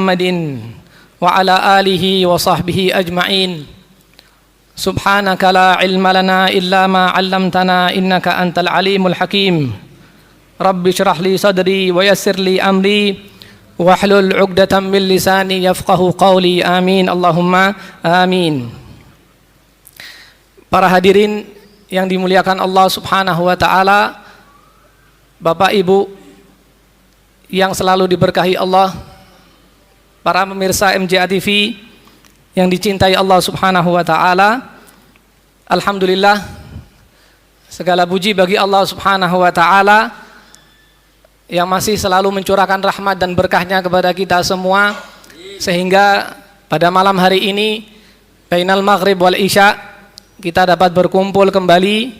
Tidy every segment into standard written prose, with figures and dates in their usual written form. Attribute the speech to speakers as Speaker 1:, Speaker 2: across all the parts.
Speaker 1: Muhammadin wa ala alihi wa sahbihi ajma'in. Subhanaka la ilma lana illa ma 'allamtana innaka antal alimul hakim. Rabbi shrah li sadri wa yassir li amri wahlul 'uqdatam min lisani yafqahu qawli. Amin Allahumma amin. Para hadirin yang dimuliakan Allah Subhanahu wa taala, Bapak Ibu yang selalu diberkahi Allah, para pemirsa MJA TV yang dicintai Allah Subhanahu wa taala, alhamdulillah, segala puji bagi Allah Subhanahu wa taala yang masih selalu mencurahkan rahmat dan berkahnya kepada kita semua, sehingga pada malam hari ini bainal maghrib wal isya kita dapat berkumpul kembali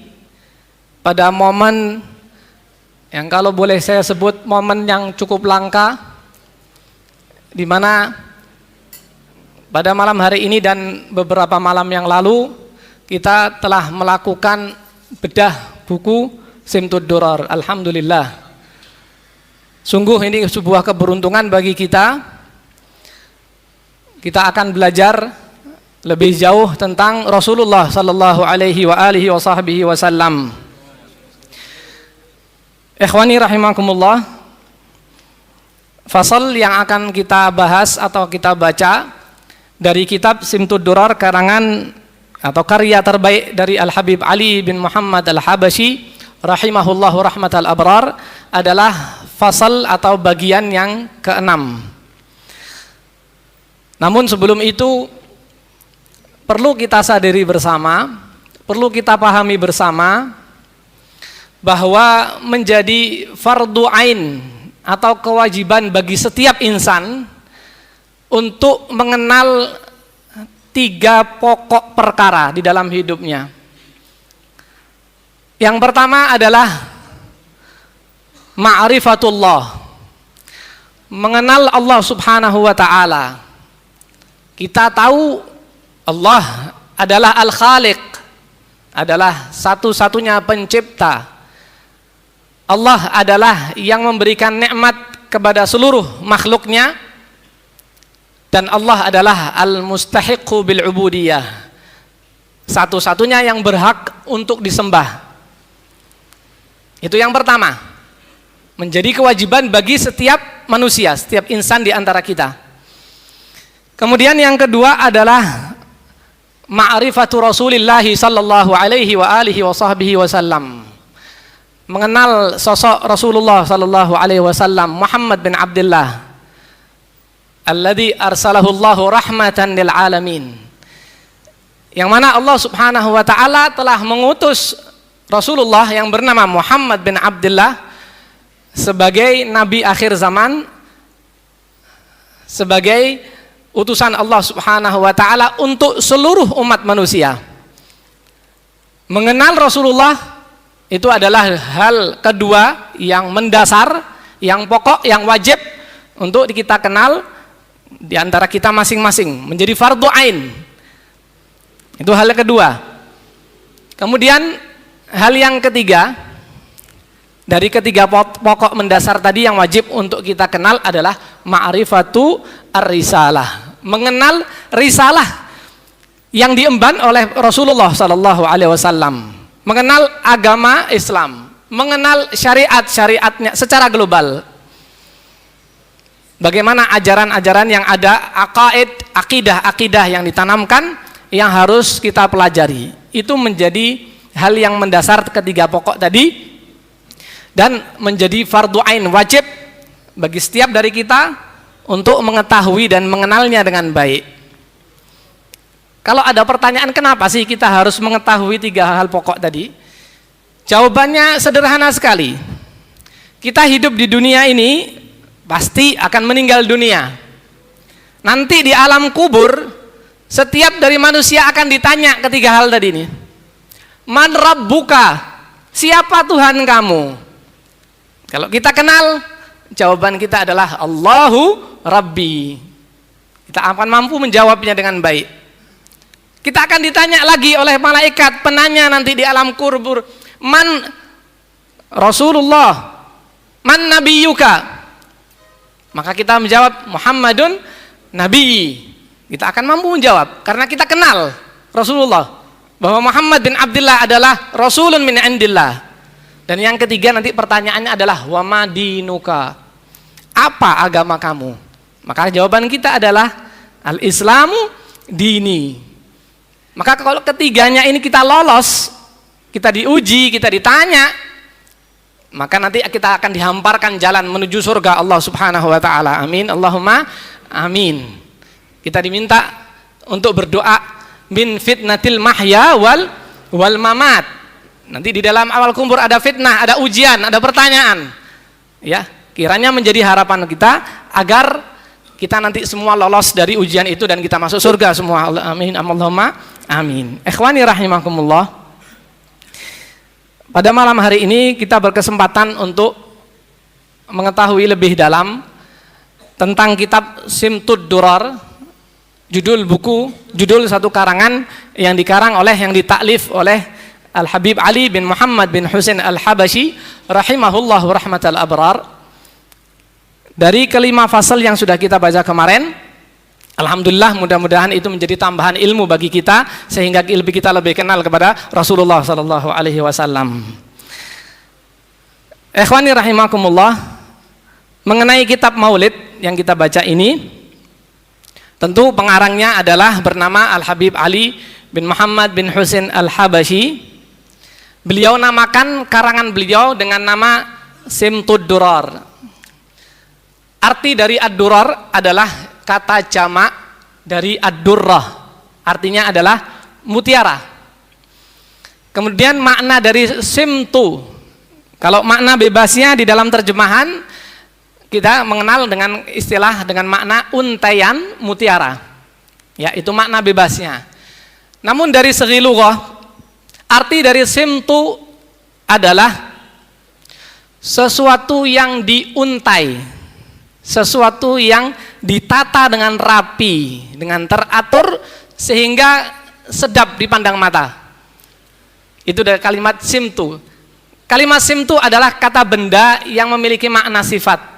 Speaker 1: pada momen yang kalau boleh saya sebut momen yang cukup langka, di mana pada malam hari ini dan beberapa malam yang lalu kita telah melakukan bedah buku Simtud Durar. Alhamdulillah, sungguh ini sebuah keberuntungan bagi kita. Kita akan belajar lebih jauh tentang Rasulullah sallallahu alaihi wa alihi wa sahbihi wasallam. Ikhwani rahimakumullah, fasal yang akan kita bahas atau kita baca dari kitab Simtud Durar karangan atau karya terbaik dari Al-Habib Ali bin Muhammad Al-Habashi rahimahullahu rahmatal abrar adalah fasal atau bagian yang ke-6. Namun sebelum itu perlu kita sadari bersama, perlu kita pahami bersama bahwa menjadi fardu ain atau kewajiban bagi setiap insan untuk mengenal 3 pokok perkara di dalam hidupnya. Yang pertama adalah ma'rifatullah, mengenal Allah Subhanahu wa ta'ala. Kita tahu Allah adalah Al-Khaliq, adalah satu-satunya pencipta. Allah adalah yang memberikan nikmat kepada seluruh makhluknya, dan Allah adalah al-mustahiqu bil ubudiyah, satu-satunya yang berhak untuk disembah. Itu yang pertama, menjadi kewajiban bagi setiap manusia, setiap insan di antara kita. Kemudian yang kedua adalah ma'rifatu Rasulillah sallallahu alaihi wa alihi wa sahbihi wasallam, mengenal sosok Rasulullah sallallahu alaihi wasallam, Muhammad bin Abdullah alladzi arsalahu Allahu rahmatan lil alamin, yang mana Allah Subhanahu wa taala telah mengutus Rasulullah yang bernama Muhammad bin Abdullah sebagai nabi akhir zaman, sebagai utusan Allah Subhanahu wa taala untuk seluruh umat manusia. Mengenal Rasulullah itu adalah hal kedua yang mendasar, yang pokok, yang wajib untuk kita kenal di antara kita masing-masing, menjadi fardhu ain. Itu hal kedua. Kemudian hal yang ketiga dari ketiga pokok mendasar tadi yang wajib untuk kita kenal adalah ma'rifatu ar-risalah, mengenal risalah yang diemban oleh Rasulullah sallallahu alaihi wasallam, mengenal agama Islam, mengenal syariat-syariatnya secara global. Bagaimana ajaran-ajaran yang ada, akidah-akidah yang ditanamkan yang harus kita pelajari. Itu menjadi hal yang mendasar ketiga pokok tadi dan menjadi fardu ain, wajib bagi setiap dari kita untuk mengetahui dan mengenalnya dengan baik. Kalau ada pertanyaan kenapa sih kita harus mengetahui 3 hal pokok tadi? Jawabannya sederhana sekali. Kita hidup di dunia ini pasti akan meninggal dunia. Nanti di alam kubur setiap dari manusia akan ditanya ketiga hal tadi ini. Man rabbuka, siapa Tuhan kamu? Kalau kita kenal, jawaban kita adalah Allahu Rabbi. Kita akan mampu menjawabnya dengan baik. Kita akan ditanya lagi oleh malaikat penanya nanti di alam kubur, man Rasulullah, man nabiyuka? Maka kita menjawab Muhammadun nabi. Kita akan mampu menjawab karena kita kenal Rasulullah, bahwa Muhammad bin Abdullah adalah rasulun min indillah. Dan yang ketiga nanti pertanyaannya adalah wa ma dinuka, apa agama kamu? Maka jawaban kita adalah al-islamu dini. Maka kalau ketiganya ini kita lolos, kita diuji, kita ditanya, maka nanti kita akan dihamparkan jalan menuju surga Allah Subhanahu wa taala. Amin. Allahumma amin. Kita diminta untuk berdoa min fitnatil mahya wal mamat. Nanti di dalam awal kubur ada fitnah, ada ujian, ada pertanyaan. Ya, kiranya menjadi harapan kita agar kita nanti semua lolos dari ujian itu dan kita masuk surga semua. Amin. Allahumma amin. Ikhwani rahimakumullah. Pada malam hari ini kita berkesempatan untuk mengetahui lebih dalam tentang kitab Simtud Durar. Judul satu karangan yang ditaklif oleh Al-Habib Ali bin Muhammad bin Husain Al-Habashi rahimahullah rahmatal abrar. Dari kelima fasal yang sudah kita baca kemarin, alhamdulillah, mudah-mudahan itu menjadi tambahan ilmu bagi kita sehingga kita lebih kenal kepada Rasulullah sallallahu alaihi wasallam. Ikhwani rahimakumullah, mengenai kitab Maulid yang kita baca ini, tentu pengarangnya adalah bernama Al-Habib Ali bin Muhammad bin Husain Al-Habashi. Beliau namakan karangan beliau dengan nama Simtud Durar. Arti dari ad-durar adalah kata jamak dari ad-durrah. Artinya adalah mutiara. Kemudian makna dari simtu, kalau makna bebasnya di dalam terjemahan kita mengenal dengan istilah dengan makna untaian mutiara. Ya, itu makna bebasnya. Namun dari segi lughah, arti dari simtu adalah sesuatu yang diuntai, sesuatu yang ditata dengan rapi, dengan teratur sehingga sedap dipandang mata. Itu dari kalimat simtu. Kalimat simtu adalah kata benda yang memiliki makna sifat.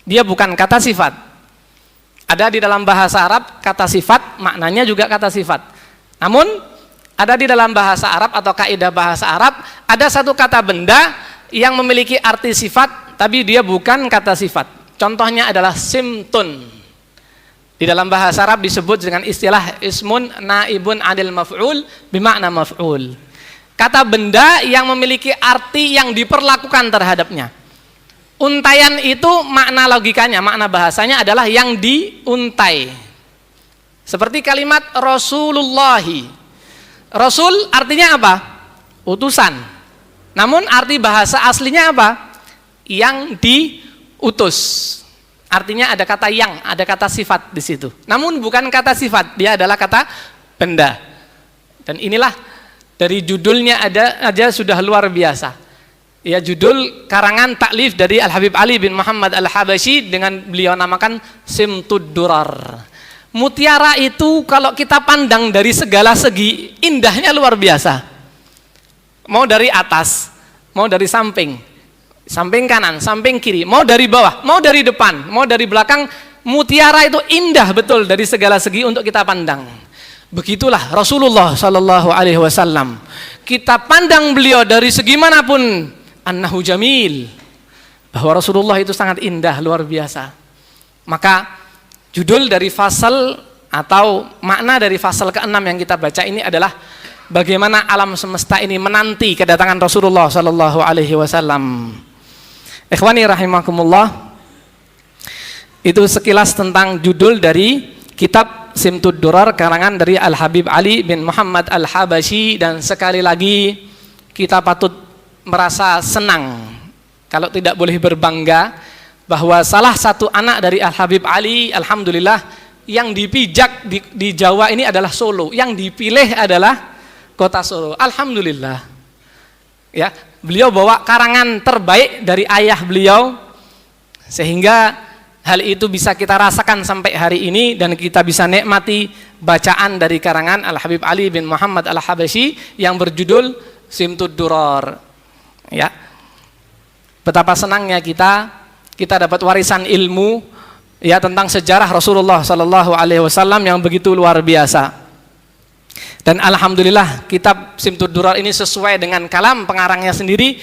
Speaker 1: Dia bukan kata sifat. Ada di dalam bahasa Arab kata sifat, maknanya juga kata sifat. Namun ada di dalam bahasa Arab atau kaidah bahasa Arab ada satu kata benda yang memiliki arti sifat tapi dia bukan kata sifat. Contohnya adalah simtun. Di dalam bahasa Arab disebut dengan istilah ismun naibun anil maf'ul bimakna maf'ul. Kata benda yang memiliki arti yang diperlakukan terhadapnya. Untaian itu makna logikanya, makna bahasanya adalah yang diuntai. Seperti kalimat Rasulullahi. Rasul artinya apa? Utusan. Namun arti bahasa aslinya apa? Yang diutus. Artinya ada kata yang, ada kata sifat di situ. Namun bukan kata sifat, dia adalah kata benda. Dan inilah dari judulnya aja sudah luar biasa. Ya, judul karangan taklif dari Al-Habib Ali bin Muhammad Al-Habashi dengan beliau namakan Simtud Durar. Mutiara itu kalau kita pandang dari segala segi indahnya luar biasa. Mau dari atas, mau dari samping, samping kanan, samping kiri, mau dari bawah, mau dari depan, mau dari belakang, mutiara itu indah betul dari segala segi untuk kita pandang. Begitulah Rasulullah sallallahu alaihi wasallam. Kita pandang beliau dari segi manapun, annahu jamil, bahwa Rasulullah itu sangat indah, luar biasa. Maka judul dari fasal atau makna dari fasal ke-6 yang kita baca ini adalah bagaimana alam semesta ini menanti kedatangan Rasulullah sallallahu alaihi wasallam. Ikhwani rahimakumullah, itu sekilas tentang judul dari kitab Simtud Durar karangan dari Al-Habib Ali bin Muhammad Al-Habashi. Dan sekali lagi kita patut merasa senang, kalau tidak boleh berbangga, bahwa salah satu anak dari Al-Habib Ali, alhamdulillah, yang dipijak di Jawa ini adalah Solo, yang dipilih adalah kota Solo. Alhamdulillah. Ya, beliau bawa karangan terbaik dari ayah beliau, sehingga hal itu bisa kita rasakan sampai hari ini dan kita bisa nikmati bacaan dari karangan Al-Habib Ali bin Muhammad Al-Habashi yang berjudul Simtud Durar. Ya, betapa senangnya kita dapat warisan ilmu ya tentang sejarah Rasulullah sallallahu alaihi wasallam yang begitu luar biasa. Dan alhamdulillah kitab Simtud Durar ini sesuai dengan kalam pengarangnya sendiri,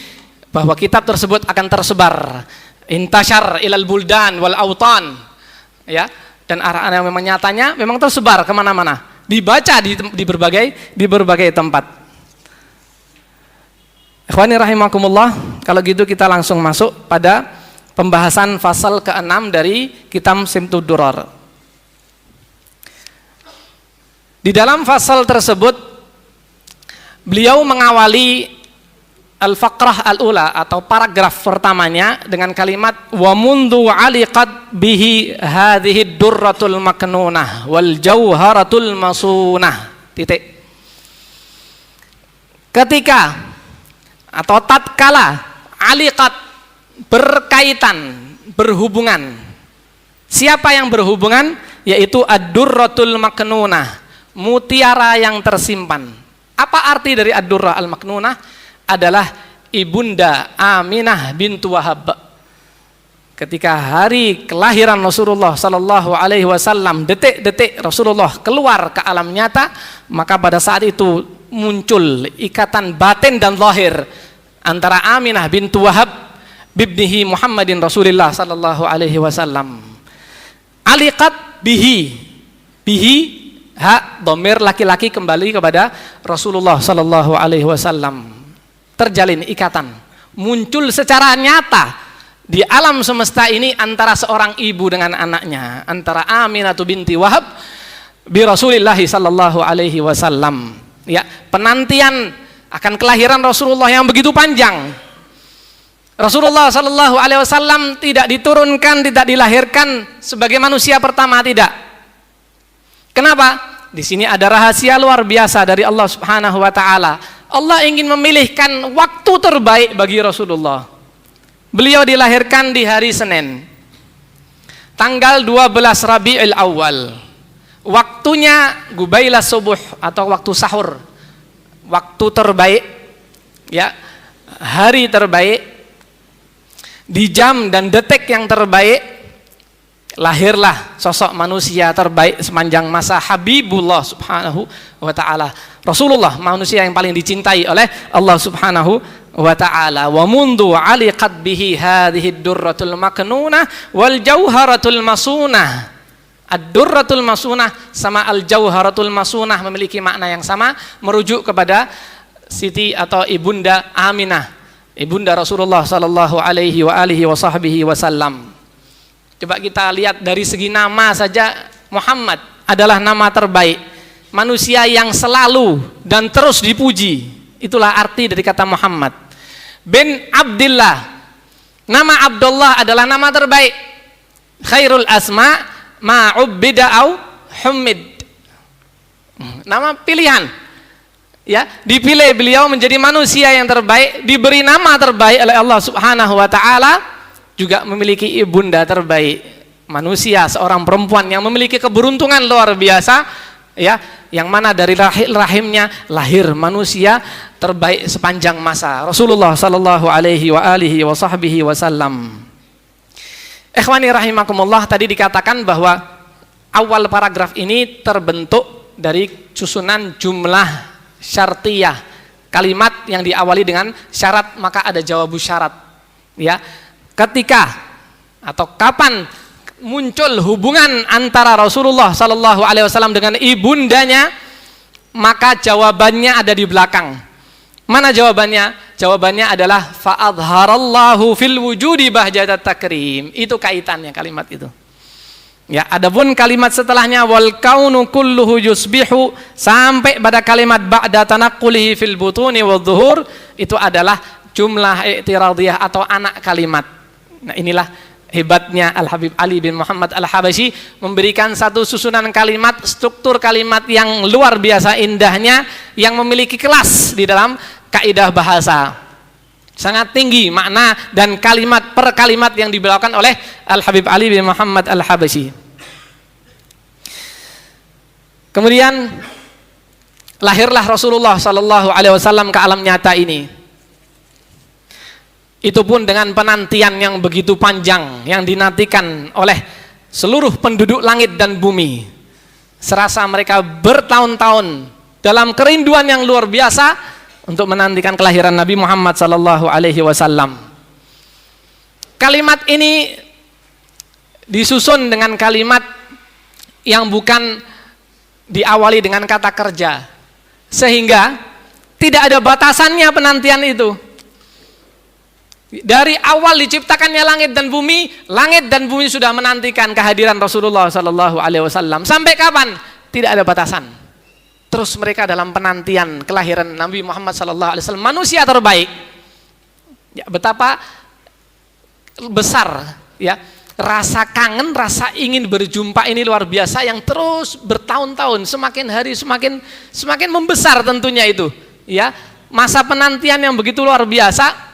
Speaker 1: bahwa kitab tersebut akan tersebar intasyar ilal buldan wal autan, ya, dan arah-arah yang memang nyatanya memang tersebar kemana-mana, dibaca di berbagai tempat. Ikhwani rahimakumullah, kalau gitu kita langsung masuk pada pembahasan fasal ke-6 dari kitab Simtud Durar. Di dalam fasal tersebut beliau mengawali al-faqrah al-ula atau paragraf pertamanya dengan kalimat wa mundu aliqat bihi hadhihi durratul maknunah wal jauharatul masunah. Titik. Ketika atau tatkala aliqat berkaitan, berhubungan. Siapa yang berhubungan? Yaitu ad-durratul maknunah, mutiara yang tersimpan. Apa arti dari ad-durrah al-maknunah? Adalah ibunda Aminah bintu Wahab. Ketika hari kelahiran Rasulullah sallallahu alaihi wasallam, detik-detik Rasulullah keluar ke alam nyata, maka pada saat itu muncul ikatan batin dan zahir antara Aminah bintu Wahab bibnihi Muhammadin Rasulillah sallallahu alaihi wasallam. Aliqat bihi ha dhamir laki-laki kembali kepada Rasulullah sallallahu alaihi wasallam. Terjalin ikatan, muncul secara nyata di alam semesta ini antara seorang ibu dengan anaknya, antara Aminah binti Wahab bi Rasulillah sallallahu alaihi wasallam. Ya, penantian akan kelahiran Rasulullah yang begitu panjang. Rasulullah sallallahu alaihi wasallam tidak diturunkan, tidak dilahirkan sebagai manusia pertama, tidak. Kenapa? Di sini ada rahasia luar biasa dari Allah Subhanahu wa taala. Allah ingin memilihkan waktu terbaik bagi Rasulullah. Beliau dilahirkan di hari Senin, tanggal 12 Rabiul Awal. Waktunya gubaila subuh atau waktu sahur. Waktu terbaik, ya, hari terbaik, di jam dan detik yang terbaik, lahirlah sosok manusia terbaik sepanjang masa, Habibullah Subhanahu wa ta'ala, Rasulullah, manusia yang paling dicintai oleh Allah Subhanahu wa ta'ala. Wa mundu aliqat bihi hadhihi durratul maknunah wal jauharatul masunah. Ad-durratul masunah sama al-jauharatul masunah memiliki makna yang sama, merujuk kepada Siti atau ibunda Aminah, ibunda Rasulullah sallallahu alaihi wa alihi wa sahbihi wasallam. Coba kita lihat dari segi nama saja, Muhammad adalah nama terbaik, manusia yang selalu dan terus dipuji. Itulah arti dari kata Muhammad. Bin Abdillah, nama Abdullah adalah nama terbaik. Khairul asma ma'ubbida au humid, nama pilihan, ya, dipilih beliau menjadi manusia yang terbaik, diberi nama terbaik oleh Allah Subhanahu wa ta'ala, juga memiliki ibunda terbaik, manusia, seorang perempuan yang memiliki keberuntungan luar biasa, ya, yang mana dari rahimnya lahir manusia terbaik sepanjang masa, Rasulullah sallallahu alaihi wa alihi wa sahbihi wasallam. Ikhwani rahimakumullah, tadi dikatakan bahwa awal paragraf ini terbentuk dari susunan jumlah syartiyah, kalimat yang diawali dengan syarat maka ada jawabu syarat. Ya, ketika atau kapan muncul hubungan antara Rasulullah sallallahu alaihi wasallam dengan ibundanya, maka jawabannya ada di belakang. Mana jawabannya? Jawabannya adalah fa'adharallahu fil wujudi bahjatat takrim. Itu kaitannya kalimat itu. Ya, adapun kalimat setelahnya wal kaunu kulluhu yusbihu sampai pada kalimat ba'da tanaqqulihi fil butuni wadh-dhuhur, itu adalah jumlah i'tiradiyah atau anak kalimat. Nah, inilah hebatnya Al-Habib Ali bin Muhammad Al-Habasyi, memberikan satu susunan kalimat, struktur kalimat yang luar biasa indahnya, yang memiliki kelas di dalam kaidah bahasa. Sangat tinggi makna dan kalimat per kalimat yang dibawakan oleh Al-Habib Ali bin Muhammad Al-Habasyi. Kemudian lahirlah Rasulullah sallallahu alaihi wasallam ke alam nyata ini. Itu pun dengan penantian yang begitu panjang yang dinantikan oleh seluruh penduduk langit dan bumi. Serasa mereka bertahun-tahun dalam kerinduan yang luar biasa untuk menantikan kelahiran Nabi Muhammad sallallahu alaihi wasallam. Kalimat ini disusun dengan kalimat yang bukan diawali dengan kata kerja, sehingga tidak ada batasannya penantian itu. Dari awal diciptakannya langit dan bumi sudah menantikan kehadiran Rasulullah sallallahu alaihi wasallam. Sampai kapan? Tidak ada batasan. Terus mereka dalam penantian kelahiran Nabi Muhammad sallallahu alaihi wasallam, manusia terbaik. Ya, betapa besar ya rasa kangen, rasa ingin berjumpa ini luar biasa yang terus bertahun-tahun, semakin hari semakin membesar tentunya itu. Ya, masa penantian yang begitu luar biasa.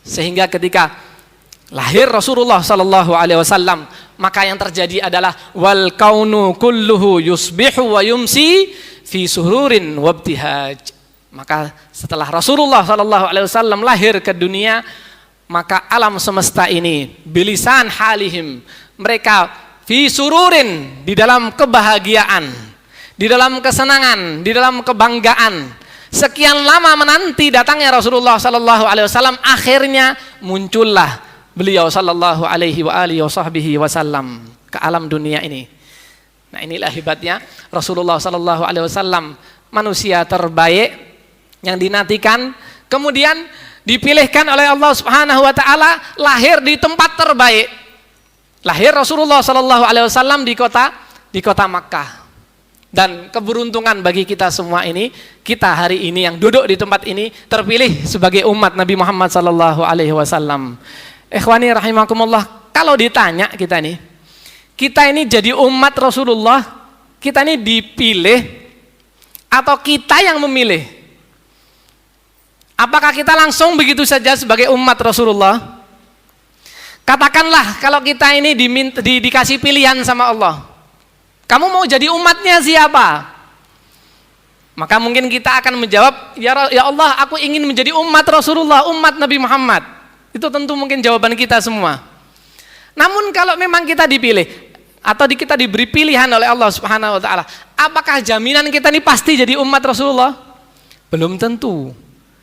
Speaker 1: Sehingga ketika lahir Rasulullah sallallahu alaihi wasallam, maka yang terjadi adalah wal kaunu kulluhu yusbihu wa yumsi fi sururin wabtihaj. Maka setelah Rasulullah sallallahu alaihi wasallam lahir ke dunia, maka alam semesta ini bilisan halihim, mereka fi sururin, di dalam kebahagiaan, di dalam kesenangan, di dalam kebanggaan. Sekian lama menanti datangnya Rasulullah sallallahu alaihi wasallam, akhirnya muncullah beliau sallallahu alaihi wasallam ke alam dunia ini. Nah, inilah hebatnya Rasulullah sallallahu alaihi wasallam, manusia terbaik yang dinantikan, kemudian dipilihkan oleh Allah Subhanahu wa taala lahir di tempat terbaik. Lahir Rasulullah sallallahu alaihi wasallam di kota Makkah. Dan keberuntungan bagi kita semua ini, kita hari ini yang duduk di tempat ini terpilih sebagai umat Nabi Muhammad sallallahu alaihi wasallam. Ikhwani rahimakumullah, kalau ditanya kita ini jadi umat Rasulullah, kita ini dipilih atau kita yang memilih? Apakah kita langsung begitu saja sebagai umat Rasulullah? Katakanlah kalau kita ini dikasih pilihan sama Allah, kamu mau jadi umatnya siapa? Maka mungkin kita akan menjawab, ya Allah, aku ingin menjadi umat Rasulullah, umat Nabi Muhammad. Itu tentu mungkin jawaban kita semua. Namun kalau memang kita dipilih atau kita diberi pilihan oleh Allah Subhanahu wa taala, apakah jaminan kita ini pasti jadi umat Rasulullah? Belum tentu.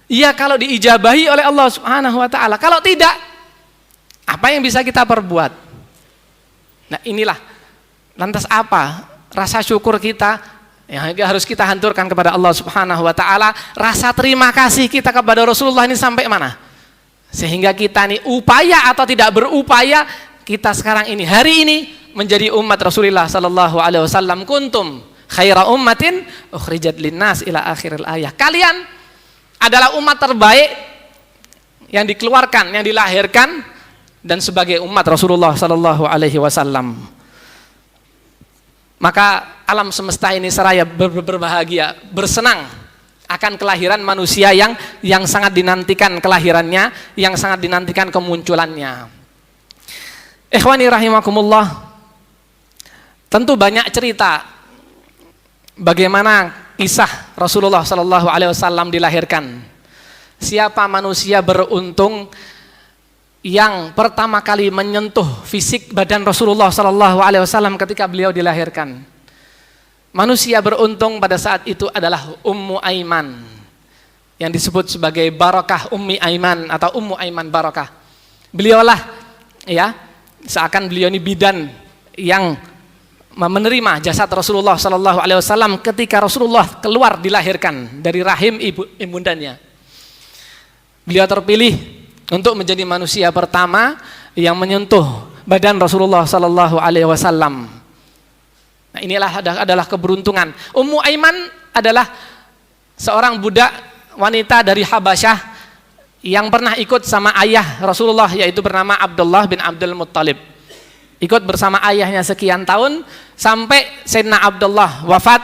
Speaker 1: Iya, kalau diijabahi oleh Allah Subhanahu wa taala. Kalau tidak, apa yang bisa kita perbuat? Nah, inilah lantas apa rasa syukur kita yang harus kita haturkan kepada Allah Subhanahu wa taala, rasa terima kasih kita kepada Rasulullah ini sampai mana? Sehingga kita ini upaya atau tidak berupaya, kita sekarang ini hari ini menjadi umat Rasulullah sallallahu alaihi wasallam. Kuntum khaira ummatin ukhrijat linnas ila akhiril ayah. Kalian adalah umat terbaik yang dikeluarkan, yang dilahirkan dan sebagai umat Rasulullah sallallahu alaihi wasallam. Maka alam semesta ini seraya berbahagia, bersenang akan kelahiran manusia yang sangat dinantikan kelahirannya, yang sangat dinantikan kemunculannya. Ikhwani rahimakumullah, tentu banyak cerita bagaimana kisah Rasulullah sallallahu alaihi wasallam dilahirkan. Siapa manusia beruntung yang pertama kali menyentuh fisik badan Rasulullah sallallahu alaihi wasallam ketika beliau dilahirkan? Manusia beruntung pada saat itu adalah Ummu Aiman, yang disebut sebagai Barakah Ummi Aiman atau Ummu Aiman Barakah. Beliaulah ya, seakan beliau ini bidan yang menerima jasad Rasulullah sallallahu alaihi wasallam ketika Rasulullah keluar dilahirkan dari rahim ibundanya. Beliau terpilih untuk menjadi manusia pertama yang menyentuh badan Rasulullah sallallahu alaihi wasallam. Nah, inilah adalah keberuntungan. Ummu Aiman adalah seorang budak wanita dari Habasyah yang pernah ikut sama ayah Rasulullah, yaitu bernama Abdullah bin Abdul Muttalib. Ikut bersama ayahnya sekian tahun sampai Sayyidina Abdullah wafat,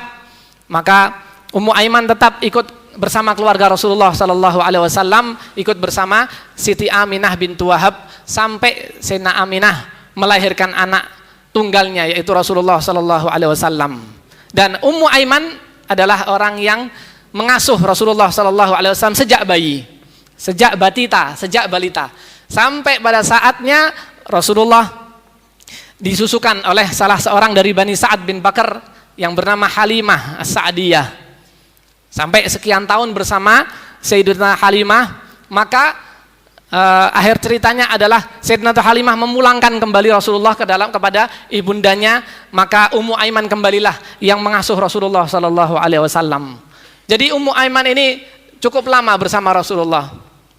Speaker 1: maka Ummu Aiman tetap ikut bersama keluarga Rasulullah sallallahu alaihi wasallam, ikut bersama Siti Aminah bintu Wahab sampai Sayyidina Aminah melahirkan anak tunggalnya, yaitu Rasulullah sallallahu alaihi wasallam. Dan Ummu Aiman adalah orang yang mengasuh Rasulullah sallallahu alaihi wasallam sejak bayi, sejak balita, sampai pada saatnya Rasulullah disusukan oleh salah seorang dari Bani Sa'ad bin Bakar yang bernama Halimah As-Sa'diyah. Sampai sekian tahun bersama Sayyidatuna Halimah, maka akhir ceritanya adalah Sayyidatuna Halimah memulangkan kembali Rasulullah kepada ibundanya, maka Ummu Aiman kembalilah yang mengasuh Rasulullah sallallahu alaihi wasallam. Jadi Ummu Aiman ini cukup lama bersama Rasulullah.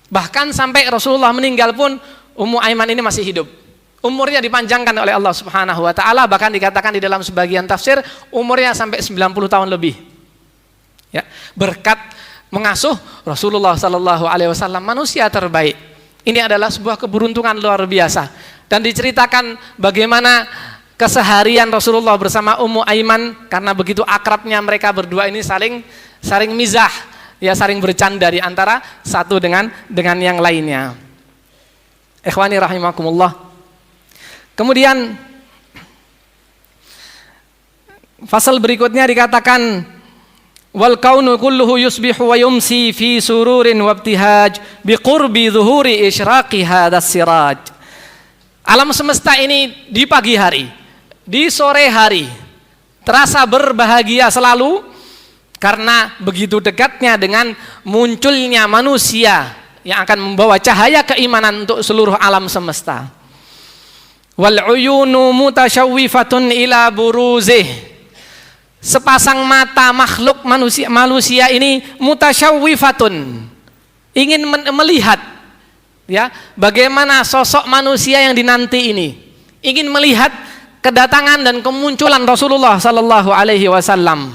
Speaker 1: Bahkan sampai Rasulullah meninggal pun Ummu Aiman ini masih hidup. Umurnya dipanjangkan oleh Allah Subhanahu wa taala, bahkan dikatakan di dalam sebagian tafsir umurnya sampai 90 tahun lebih. Ya, berkat mengasuh Rasulullah sallallahu alaihi wasallam, manusia terbaik. Ini adalah sebuah keberuntungan luar biasa. Dan diceritakan bagaimana keseharian Rasulullah bersama Ummu Aiman, karena begitu akrabnya mereka berdua ini saling mizah, ya, saling bercanda di antara satu dengan yang lainnya. Ikhwani rahimakumullah. Kemudian fasal berikutnya dikatakan wal kaunu kulluhu yusbihu wa yumsi fi sururin wa ibtihaj biqurbi zuhuri isyraqi hadas siraj. Alam semesta ini di pagi hari, di sore hari terasa berbahagia selalu karena begitu dekatnya dengan munculnya manusia yang akan membawa cahaya keimanan untuk seluruh alam semesta. Wal uyunu mutasyawwifatun ila buruzih. Sepasang mata makhluk manusia ini mutasyawwifatun, ingin melihat, ya, bagaimana sosok manusia yang dinanti ini, ingin melihat kedatangan dan kemunculan Rasulullah sallallahu alaihi wasallam.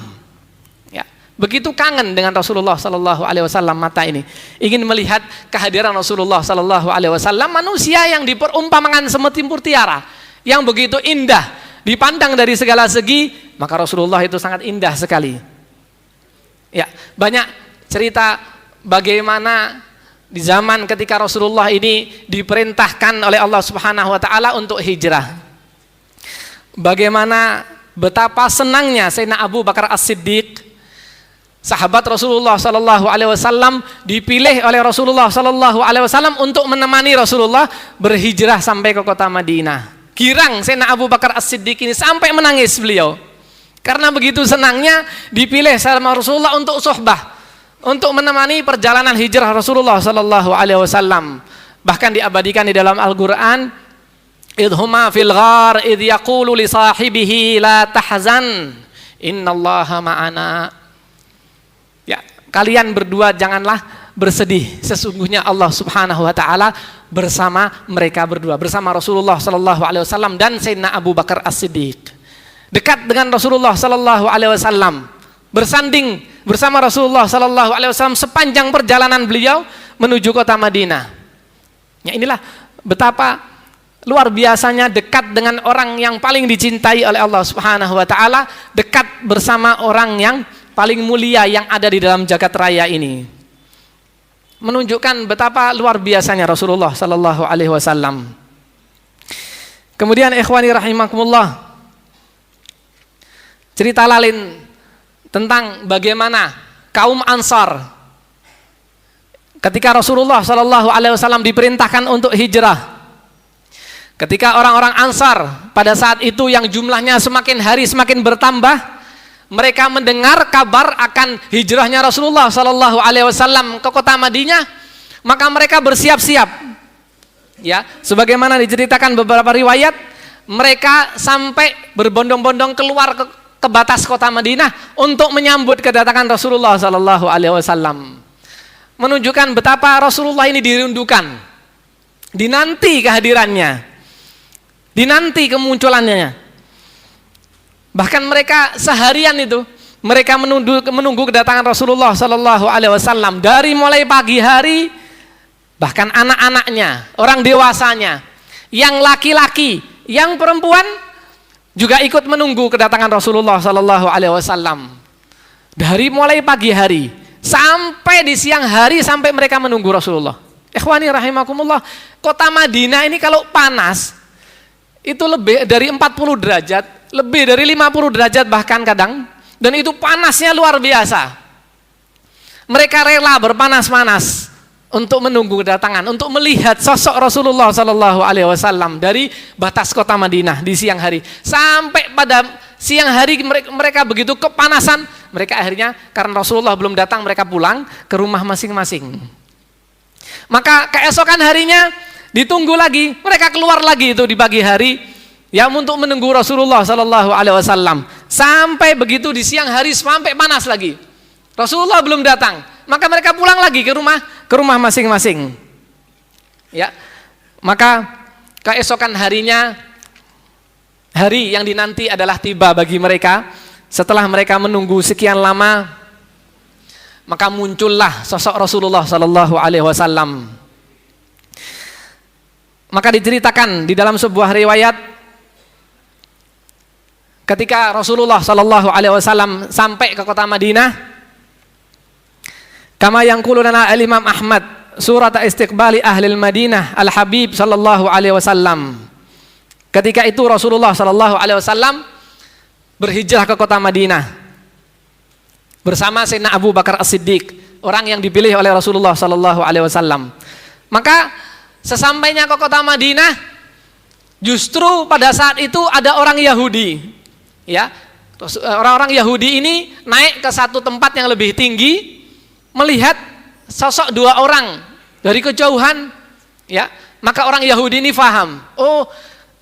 Speaker 1: Ya, begitu kangen dengan Rasulullah sallallahu alaihi wasallam mata ini, ingin melihat kehadiran Rasulullah sallallahu alaihi wasallam, manusia yang diperumpamakan seperti mutiara, yang begitu indah dipandang dari segala segi, maka Rasulullah itu sangat indah sekali. Ya, banyak cerita bagaimana di zaman ketika Rasulullah ini diperintahkan oleh Allah Subhanahu wa taala untuk hijrah. Bagaimana betapa senangnya Sayyidina Abu Bakar As-Siddiq, sahabat Rasulullah sallallahu alaihi wasallam, dipilih oleh Rasulullah sallallahu alaihi wasallam untuk menemani Rasulullah berhijrah sampai ke kota Madinah. Girang Sayyidina Abu Bakar As-Siddiq ini sampai menangis beliau. Karena begitu senangnya dipilih sama Rasulullah untuk suhbah, untuk menemani perjalanan hijrah Rasulullah sallallahu alaihi wasallam. Bahkan diabadikan di dalam Al-Qur'an, idhuma fil ghar idh yaqulu li sahibihi la tahzan innallaha ma'ana. Ya, kalian berdua janganlah bersedih, sesungguhnya Allah Subhanahu wa taala bersama mereka berdua, bersama Rasulullah sallallahu alaihi wasallam dan Sayyidina Abu Bakar As-Siddiq. Dekat dengan Rasulullah sallallahu alaihi wasallam, bersanding bersama Rasulullah sallallahu alaihi wasallam sepanjang perjalanan beliau menuju kota Madinah. Ya, inilah betapa luar biasanya dekat dengan orang yang paling dicintai oleh Allah Subhanahu wa taala, dekat bersama orang yang paling mulia yang ada di dalam jagat raya ini. Menunjukkan betapa luar biasanya Rasulullah sallallahu alaihi wasallam. Kemudian ikhwani rahimakumullah, cerita lain tentang bagaimana kaum Ansar ketika Rasulullah sallallahu alaihi wasallam diperintahkan untuk hijrah. Ketika orang-orang Ansar pada saat itu yang jumlahnya semakin hari semakin bertambah, mereka mendengar kabar akan hijrahnya Rasulullah sallallahu alaihi wasallam ke kota Madinah, maka mereka bersiap-siap. Ya, sebagaimana diceritakan beberapa riwayat, mereka sampai berbondong-bondong keluar ke batas kota Madinah untuk menyambut kedatangan Rasulullah sallallahu alaihi wasallam. Menunjukkan betapa Rasulullah ini dirindukan, dinanti kehadirannya, dinanti kemunculannya. Bahkan mereka seharian itu mereka menunggu kedatangan Rasulullah sallallahu alaihi wasallam dari mulai pagi hari, bahkan anak-anaknya, orang dewasanya, yang laki-laki, yang perempuan juga ikut menunggu kedatangan Rasulullah sallallahu alaihi wasallam. Dari mulai pagi hari sampai di siang hari sampai mereka menunggu Rasulullah. Ikhwani rahimakumullah, kota Madinah ini kalau panas itu lebih dari 40 derajat, lebih dari 50 derajat bahkan kadang, dan itu panasnya luar biasa. Mereka rela berpanas-panas untuk menunggu kedatangan, untuk melihat sosok Rasulullah Sallallahu Alaihi Wasallam dari batas kota Madinah di siang hari sampai pada siang hari mereka begitu kepanasan, mereka akhirnya karena Rasulullah belum datang mereka pulang ke rumah masing-masing. Maka keesokan harinya ditunggu lagi, mereka keluar lagi itu di pagi hari ya untuk menunggu Rasulullah Sallallahu Alaihi Wasallam sampai begitu di siang hari sampai panas lagi. Rasulullah belum datang, maka mereka pulang lagi ke rumah masing-masing. Ya, maka keesokan harinya, hari yang dinanti adalah tiba bagi mereka. Setelah mereka menunggu sekian lama, maka muncullah sosok Rasulullah Sallallahu Alaihi Wasallam. Maka diceritakan di dalam sebuah riwayat, ketika Rasulullah Sallallahu Alaihi Wasallam sampai ke kota Madinah, kama yang kuluna al-Imam Ahmad surat istiqbali ahlil Madinah al-Habib Sallallahu Alaihi Wasallam. Ketika itu Rasulullah Sallallahu Alaihi Wasallam berhijrah ke kota Madinah bersama Sayyidina Abu Bakar As-Siddiq, orang yang dipilih oleh Rasulullah Sallallahu Alaihi Wasallam. Maka sesampainya ke kota Madinah, justru pada saat itu ada orang Yahudi, ya, orang-orang Yahudi ini naik ke satu tempat yang lebih tinggi, melihat sosok dua orang dari kejauhan, ya, maka orang Yahudi ini faham, oh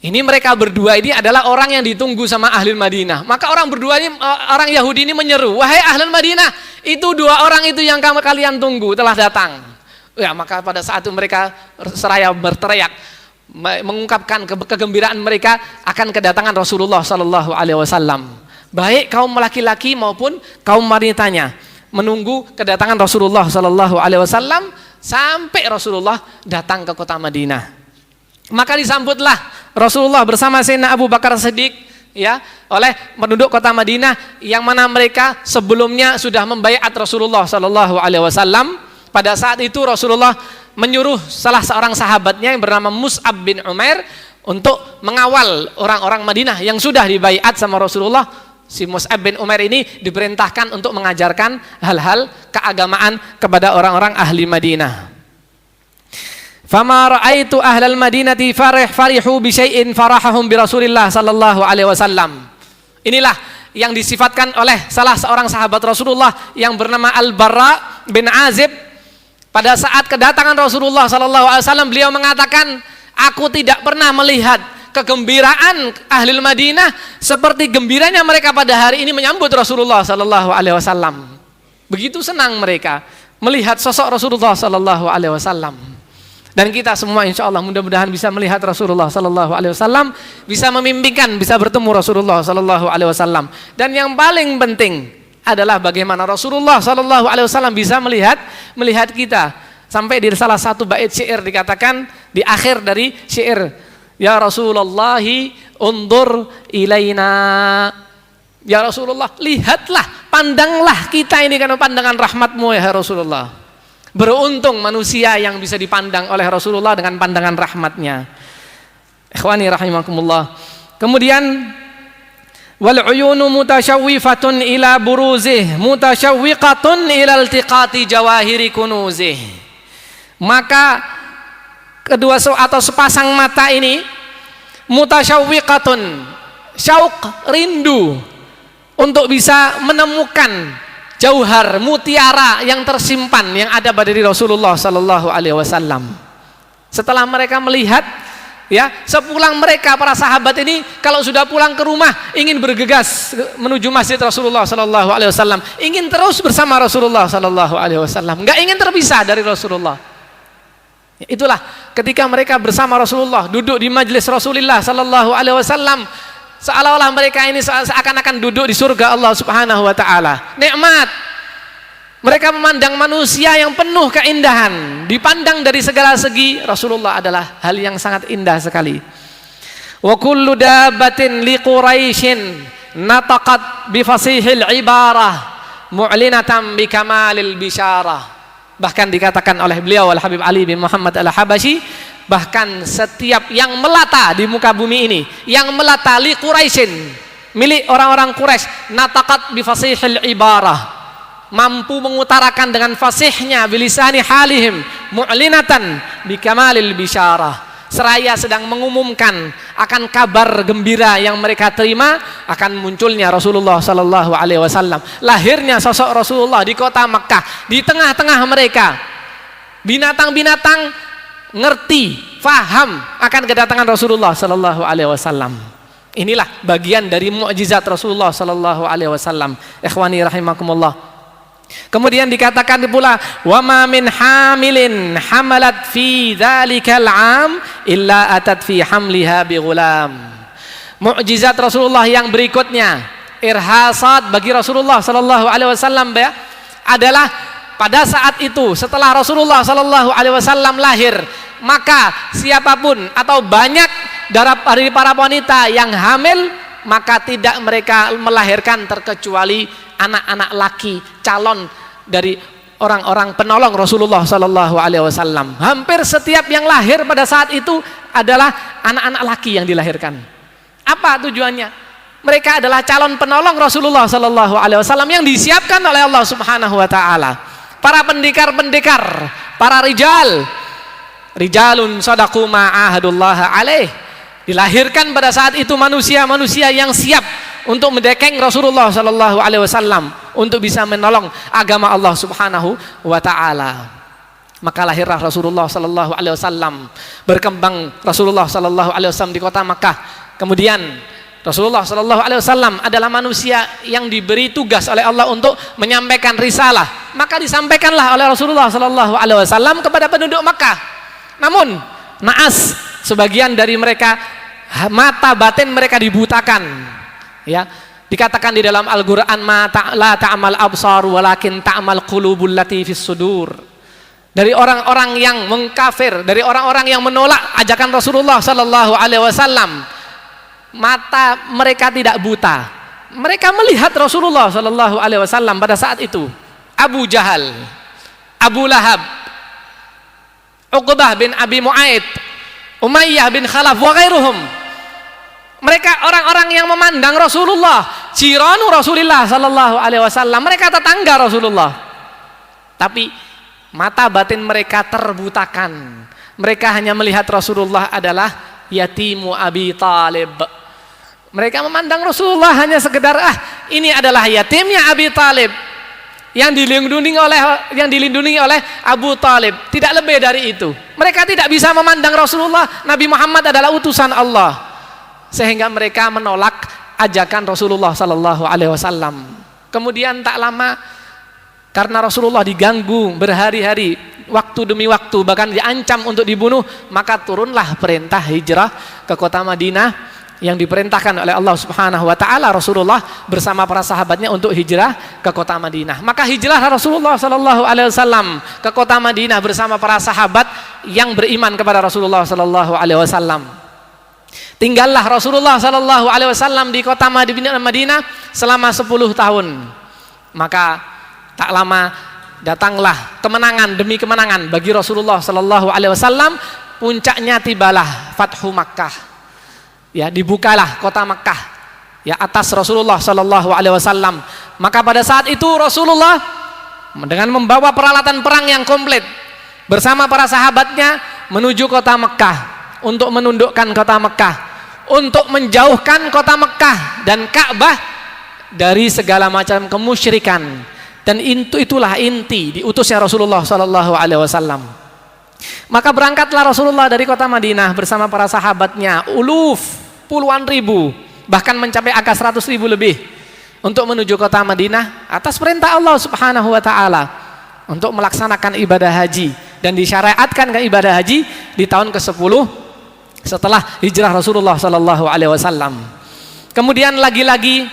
Speaker 1: ini mereka berdua ini adalah orang yang ditunggu sama ahli Madinah. Maka orang berdua ini, orang Yahudi ini menyeru, wahai ahli Madinah, itu dua orang itu yang kalian tunggu telah datang. Ya, maka pada saat itu mereka seraya berteriak, mengungkapkan kegembiraan mereka akan kedatangan Rasulullah Sallallahu Alaihi Wasallam. Baik kaum laki-laki maupun kaum wanitanya menunggu kedatangan Rasulullah Sallallahu Alaihi Wasallam sampai Rasulullah datang ke kota Madinah. Maka disambutlah Rasulullah bersama Sayyidina Abu Bakar Siddiq, ya, oleh penduduk kota Madinah yang mana mereka sebelumnya sudah membaiat Rasulullah Sallallahu Alaihi Wasallam. Pada saat itu Rasulullah menyuruh salah seorang sahabatnya yang bernama Mus'ab bin Umair untuk mengawal orang-orang Madinah yang sudah dibaiat sama Rasulullah. Si Mus'ab bin Umair ini diperintahkan untuk mengajarkan hal-hal keagamaan kepada orang-orang ahli Madinah. Fama ra'aitu ahlal Madinati farihu bi syai'in farahahum bi Rasulillah sallallahu alaihi wasallam. Inilah yang disifatkan oleh salah seorang sahabat Rasulullah yang bernama Al-Barra bin Azib. Pada saat kedatangan Rasulullah sallallahu alaihi wasallam, beliau mengatakan, aku tidak pernah melihat kegembiraan ahli Madinah seperti gembiranya mereka pada hari ini menyambut Rasulullah sallallahu alaihi wasallam. Begitu senang mereka melihat sosok Rasulullah sallallahu alaihi wasallam. Dan kita semua insya Allah mudah-mudahan bisa melihat Rasulullah Sallallahu Alaihi Wasallam, bisa memimpikan, bisa bertemu Rasulullah Sallallahu Alaihi Wasallam. Dan yang paling penting adalah bagaimana Rasulullah Sallallahu Alaihi Wasallam bisa melihat kita. Sampai di salah satu bait syair dikatakan di akhir dari syair, ya Rasulullah undur ilaina, ya Rasulullah lihatlah, pandanglah kita ini karena pandangan rahmatmu ya Rasulullah. Beruntung manusia yang bisa dipandang oleh Rasulullah dengan pandangan rahmatnya. Ikhwani rahimakumullah. Kemudian wal uyunu mutasyawwifatun ila buruzih mutasyawwiqatun ila iltiqati jawahiri kunuzih. Maka kedua atau sepasang mata ini mutasyawwiqatun, syauq, rindu untuk bisa menemukan jauhar, mutiara yang tersimpan yang ada pada diri Rasulullah Sallallahu Alaihi Wasallam. Setelah mereka melihat, ya, sepulang mereka para sahabat ini kalau sudah pulang ke rumah ingin bergegas menuju masjid Rasulullah Sallallahu Alaihi Wasallam, ingin terus bersama Rasulullah Sallallahu Alaihi Wasallam, nggak ingin terpisah dari Rasulullah. Itulah ketika mereka bersama Rasulullah duduk di majelis Rasulullah Sallallahu Alaihi Wasallam, seolah-olah mereka ini seakan-akan duduk di surga Allah Subhanahu wa taala. Nikmat. Mereka memandang manusia yang penuh keindahan, dipandang dari segala segi. Rasulullah adalah hal yang sangat indah sekali. Wa kullu dabbatin li Quraisyin nataqat bi fasihil ibarah mu'linatan bi kamalil bisyarah. Bahkan dikatakan oleh beliau Al Habib Ali bin Muhammad Al-Habashi, bahkan setiap yang melata di muka bumi ini, yang melata li Quraisyin, milik orang-orang Quraisy, nataqat bi fasihil ibarah, mampu mengutarakan dengan fasihnya bilisani halihim, mu'linatan bikamalil bisyarah, seraya sedang mengumumkan akan kabar gembira yang mereka terima akan munculnya Rasulullah sallallahu alaihi wasallam, lahirnya sosok Rasulullah di kota Makkah, di tengah-tengah mereka. Binatang-binatang ngerti, faham akan kedatangan Rasulullah sallallahu alaihi wasallam. Inilah bagian dari mukjizat Rasulullah sallallahu alaihi wasallam. Ikhwani rahimakumullah. Kemudian dikatakan pula, wa ma min hamilin hamalat fi dzalikal am illa atat fi hamliha bi ghulam. Mukjizat Rasulullah yang berikutnya, irhasat bagi Rasulullah sallallahu alaihi wasallam adalah pada saat itu setelah Rasulullah sallallahu alaihi wasallam lahir, maka siapapun atau banyak dari para wanita yang hamil, maka tidak mereka melahirkan terkecuali anak-anak laki calon dari orang-orang penolong Rasulullah sallallahu alaihi wasallam. Hampir setiap yang lahir pada saat itu adalah anak-anak laki yang dilahirkan. Apa tujuannya? Mereka adalah calon penolong Rasulullah sallallahu alaihi wasallam yang disiapkan oleh Allah Subhanahu wa taala. Para pendekar-pendekar, para rijalun shadaqu ma ahadullah alaih. Dilahirkan pada saat itu manusia-manusia yang siap untuk mendekeng Rasulullah sallallahu alaihi wasallam untuk bisa menolong agama Allah Subhanahu wa taala. Maka lahirlah Rasulullah sallallahu alaihi wasallam, berkembang Rasulullah sallallahu alaihi wasallam di kota Makkah. Kemudian Rasulullah sallallahu alaihi wasallam adalah manusia yang diberi tugas oleh Allah untuk menyampaikan risalah. Maka disampaikanlah oleh Rasulullah sallallahu alaihi wasallam kepada penduduk Makkah. Namun naas sebagian dari mereka mata batin mereka dibutakan. Ya, dikatakan di dalam Al-Qur'an la ta'mal absar walakin ta'mal qulubul lati fis sudur. Dari orang-orang yang mengkafir, dari orang-orang yang menolak ajakan Rasulullah sallallahu alaihi wasallam, mata mereka tidak buta. Mereka melihat Rasulullah sallallahu alaihi wasallam pada saat itu. Abu Jahal, Abu Lahab, Uqbah bin Abi Mu'aid, Umayyah bin Khalaf wa ghairuhum. Mereka orang-orang yang memandang Rasulullah, jiranu Rasulullah sallallahu alaihi wasallam, mereka tetangga Rasulullah. Tapi mata batin mereka terbutakan. Mereka hanya melihat Rasulullah adalah yatimu Abi Talib. Mereka memandang Rasulullah hanya sekedar ini adalah yatimnya Abi Talib yang dilindungi oleh Abu Talib, tidak lebih dari itu. Mereka tidak bisa memandang Rasulullah, Nabi Muhammad adalah utusan Allah. Sehingga mereka menolak ajakan Rasulullah sallallahu alaihi wasallam. Kemudian tak lama karena Rasulullah diganggu berhari-hari, waktu demi waktu, bahkan diancam untuk dibunuh, maka turunlah perintah hijrah ke kota Madinah yang diperintahkan oleh Allah Subhanahu wa taala Rasulullah bersama para sahabatnya untuk hijrah ke kota Madinah. Maka hijrah Rasulullah sallallahu alaihi wasallam ke kota Madinah bersama para sahabat yang beriman kepada Rasulullah sallallahu alaihi wasallam. Tinggallah Rasulullah sallallahu alaihi wasallam di kota Madinah selama 10 tahun. Maka tak lama datanglah kemenangan demi kemenangan bagi Rasulullah sallallahu alaihi wasallam. Puncaknya tibalah Fathu Makkah. Ya, dibukalah kota Makkah ya atas Rasulullah sallallahu alaihi wasallam. Maka pada saat itu Rasulullah dengan membawa peralatan perang yang komplit bersama para sahabatnya menuju kota Makkah untuk menundukkan kota Makkah, untuk menjauhkan kota Makkah dan Ka'bah dari segala macam kemusyrikan. Dan itulah inti diutusnya Rasulullah sallallahu alaihi wasallam. Maka berangkatlah Rasulullah dari kota Madinah bersama para sahabatnya, puluhan ribu, bahkan mencapai angka 100.000 lebih, untuk menuju kota Madinah atas perintah Allah Subhanahu wa taala untuk melaksanakan ibadah haji, dan disyariatkan ke ibadah haji di tahun ke-10 setelah hijrah Rasulullah sallallahu alaihi wasallam. Kemudian lagi-lagi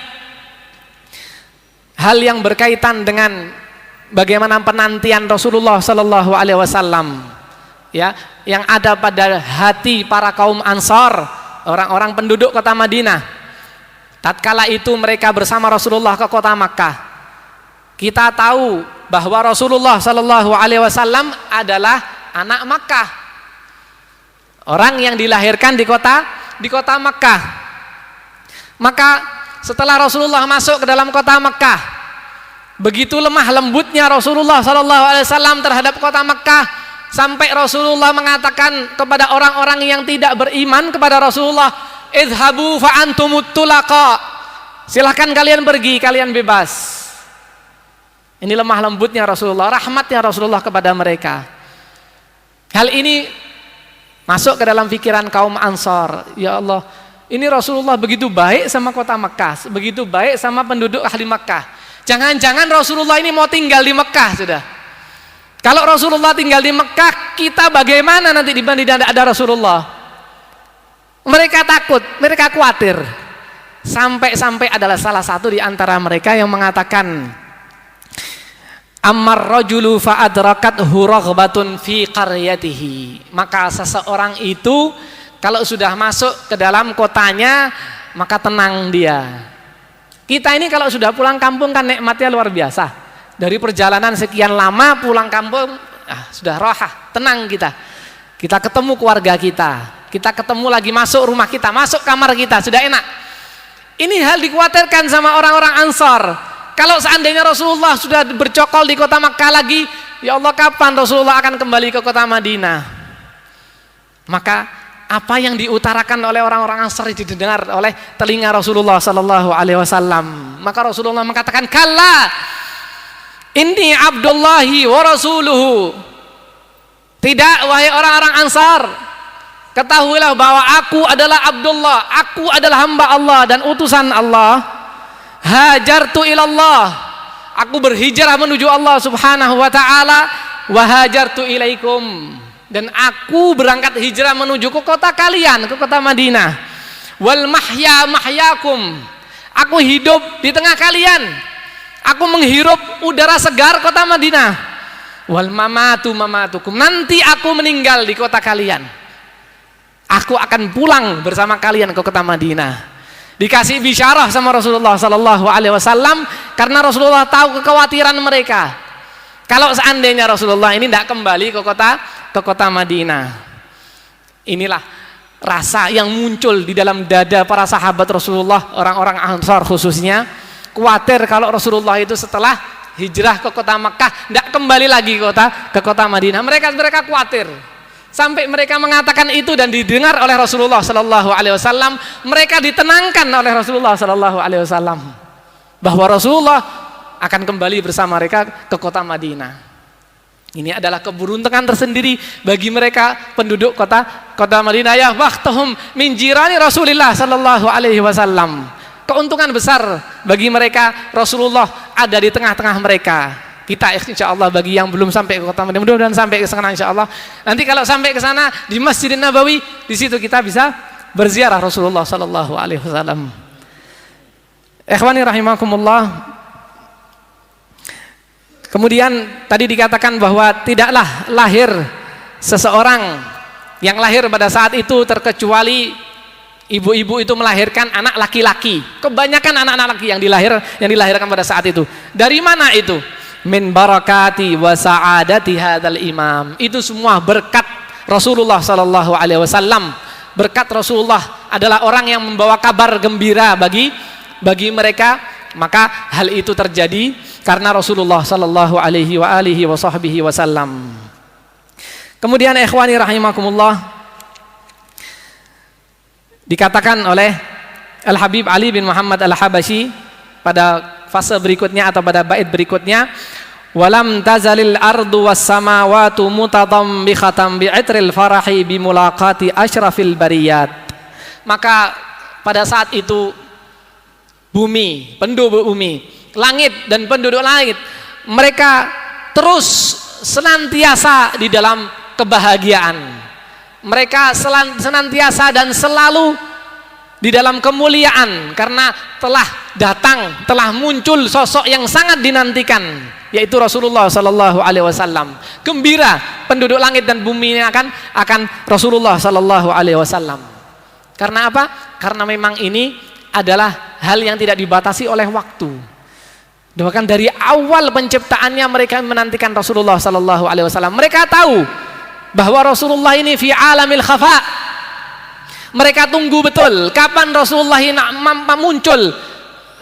Speaker 1: hal yang berkaitan dengan bagaimana penantian Rasulullah sallallahu alaihi wasallam ya, yang ada pada hati para kaum Ansar, orang-orang penduduk kota Madinah. Tatkala itu mereka bersama Rasulullah ke kota Makkah. Kita tahu bahwa Rasulullah sallallahu alaihi wasallam adalah anak Makkah. Orang yang dilahirkan di kota Makkah. Maka setelah Rasulullah masuk ke dalam kota Makkah, begitu lemah lembutnya Rasulullah sallallahu alaihi wasallam terhadap kota Makkah, sampai Rasulullah mengatakan kepada orang-orang yang tidak beriman kepada Rasulullah, idhabu fa antumut tulaqa, silahkan kalian pergi, kalian bebas. Ini lemah lembutnya Rasulullah, rahmatnya Rasulullah kepada mereka. Hal ini masuk ke dalam pikiran kaum Ansar. Ya Allah, ini Rasulullah begitu baik sama kota Mekah, begitu baik sama penduduk ahli Mekah. Jangan-jangan Rasulullah ini mau tinggal di Mekah sudah. Kalau Rasulullah tinggal di Mekah, kita bagaimana nanti dibanding tidak ada Rasulullah? Mereka takut, mereka khawatir. Sampai-sampai adalah salah satu di antara mereka yang mengatakan, Ammar rajulu fa adrakathu raghbatun fi qaryatihi. Maka seseorang itu kalau sudah masuk ke dalam kotanya, maka tenang dia. Kita ini kalau sudah pulang kampung kan nikmatnya luar biasa. Dari perjalanan sekian lama pulang kampung, sudah rohah, tenang kita. Kita ketemu keluarga kita, kita ketemu lagi masuk rumah kita, masuk kamar kita, sudah enak. Ini hal dikhawatirkan sama orang-orang Ansar. Kalau seandainya Rasulullah sudah bercokol di kota Makkah lagi, ya Allah, kapan Rasulullah akan kembali ke kota Madinah? Maka apa yang diutarakan oleh orang-orang Ansar didengar oleh telinga Rasulullah sallallahu alaihi wasallam. Maka Rasulullah mengatakan, "Kalla, inni Abdullahi wa rasuluhu." Tidak, wahai orang-orang Ansar, ketahuilah bahwa aku adalah Abdullah, aku adalah hamba Allah dan utusan Allah. Hajartu ilallah, aku berhijrah menuju Allah subhanahu wa ta'ala. Wa hajartu ilaikum, dan aku berangkat hijrah menuju ke kota kalian, ke kota Madinah. Wal mahya mahyakum, aku hidup di tengah kalian, aku menghirup udara segar kota Madinah. Wal mamatu mamatukum, nanti aku meninggal di kota kalian, aku akan pulang bersama kalian ke kota Madinah. Dikasih bisyarah sama Rasulullah sallallahu alaihi wasallam karena Rasulullah tahu kekhawatiran mereka. Kalau seandainya Rasulullah ini tidak kembali ke kota Madinah. Inilah rasa yang muncul di dalam dada para sahabat Rasulullah, orang-orang Ansar khususnya, khawatir kalau Rasulullah itu setelah hijrah ke kota Makkah tidak kembali lagi ke kota Madinah. Mereka khawatir. Sampai mereka mengatakan itu dan didengar oleh Rasulullah sallallahu alaihi wasallam, mereka ditenangkan oleh Rasulullah sallallahu alaihi wasallam bahwa Rasulullah akan kembali bersama mereka ke kota Madinah. Ini adalah keberuntungan tersendiri bagi mereka penduduk kota Madinah. Ya bakhtuhum min jirani Rasulillah sallallahu alaihi wasallam. Keuntungan besar bagi mereka, Rasulullah ada di tengah-tengah mereka. Kita insya Allah bagi yang belum sampai ke kota Madinah, mudah-mudahan sampai ke sana insya Allah. Nanti kalau sampai ke sana di Masjidin Nabawi, di situ kita bisa berziarah Rasulullah sallallahu alaihi wasallam. Ikhwani rahimakumullah. Kemudian tadi dikatakan bahwa tidaklah lahir seseorang yang lahir pada saat itu terkecuali ibu-ibu itu melahirkan anak laki-laki. Kebanyakan anak-anak laki yang dilahirkan pada saat itu. Dari mana itu? Min barakati wa sa'adati hadzal imam. Itu semua berkat Rasulullah sallallahu alaihi wasallam. Berkat Rasulullah adalah orang yang membawa kabar gembira bagi mereka. Maka hal itu terjadi karena Rasulullah sallallahu alaihi wa alihi wa sahbihi wasallam. Kemudian ikhwani rahimakumullah, dikatakan oleh Al-Habib Ali bin Muhammad Al-Habasyi pada fase berikutnya atau pada bait berikutnya, walam tazalil ardu was samawati mutadambikhatan bi'itril farahi bimulaqati asyrafil bariyat. Maka pada saat itu bumi, penduduk bumi, langit dan penduduk langit, mereka terus senantiasa di dalam kebahagiaan. Mereka senantiasa dan selalu di dalam kemuliaan karena telah muncul sosok yang sangat dinantikan, yaitu Rasulullah sallallahu alaihi wasallam. Gembira penduduk langit dan bumi ini akan Rasulullah sallallahu alaihi wasallam. Karena apa? Karena memang ini adalah hal yang tidak dibatasi oleh waktu. Bahkan dari awal penciptaannya mereka menantikan Rasulullah sallallahu alaihi wasallam. Mereka tahu bahwa Rasulullah ini fi alamil khafa. Mereka tunggu betul kapan Rasulullah ini muncul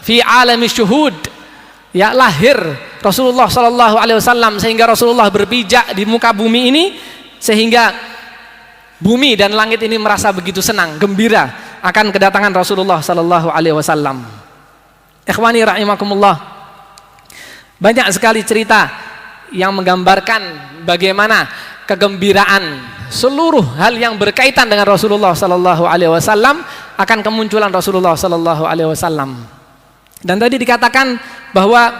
Speaker 1: fi alami syuhud, ya lahir Rasulullah sallallahu alaihi wasallam, sehingga Rasulullah berpijak di muka bumi ini sehingga bumi dan langit ini merasa begitu senang, gembira akan kedatangan Rasulullah sallallahu alaihi wasallam. Ikhwani rahimakumullah. Banyak sekali cerita yang menggambarkan bagaimana kegembiraan seluruh hal yang berkaitan dengan Rasulullah sallallahu alaihi wasallam akan kemunculan Rasulullah sallallahu alaihi wasallam. Dan tadi dikatakan bahwa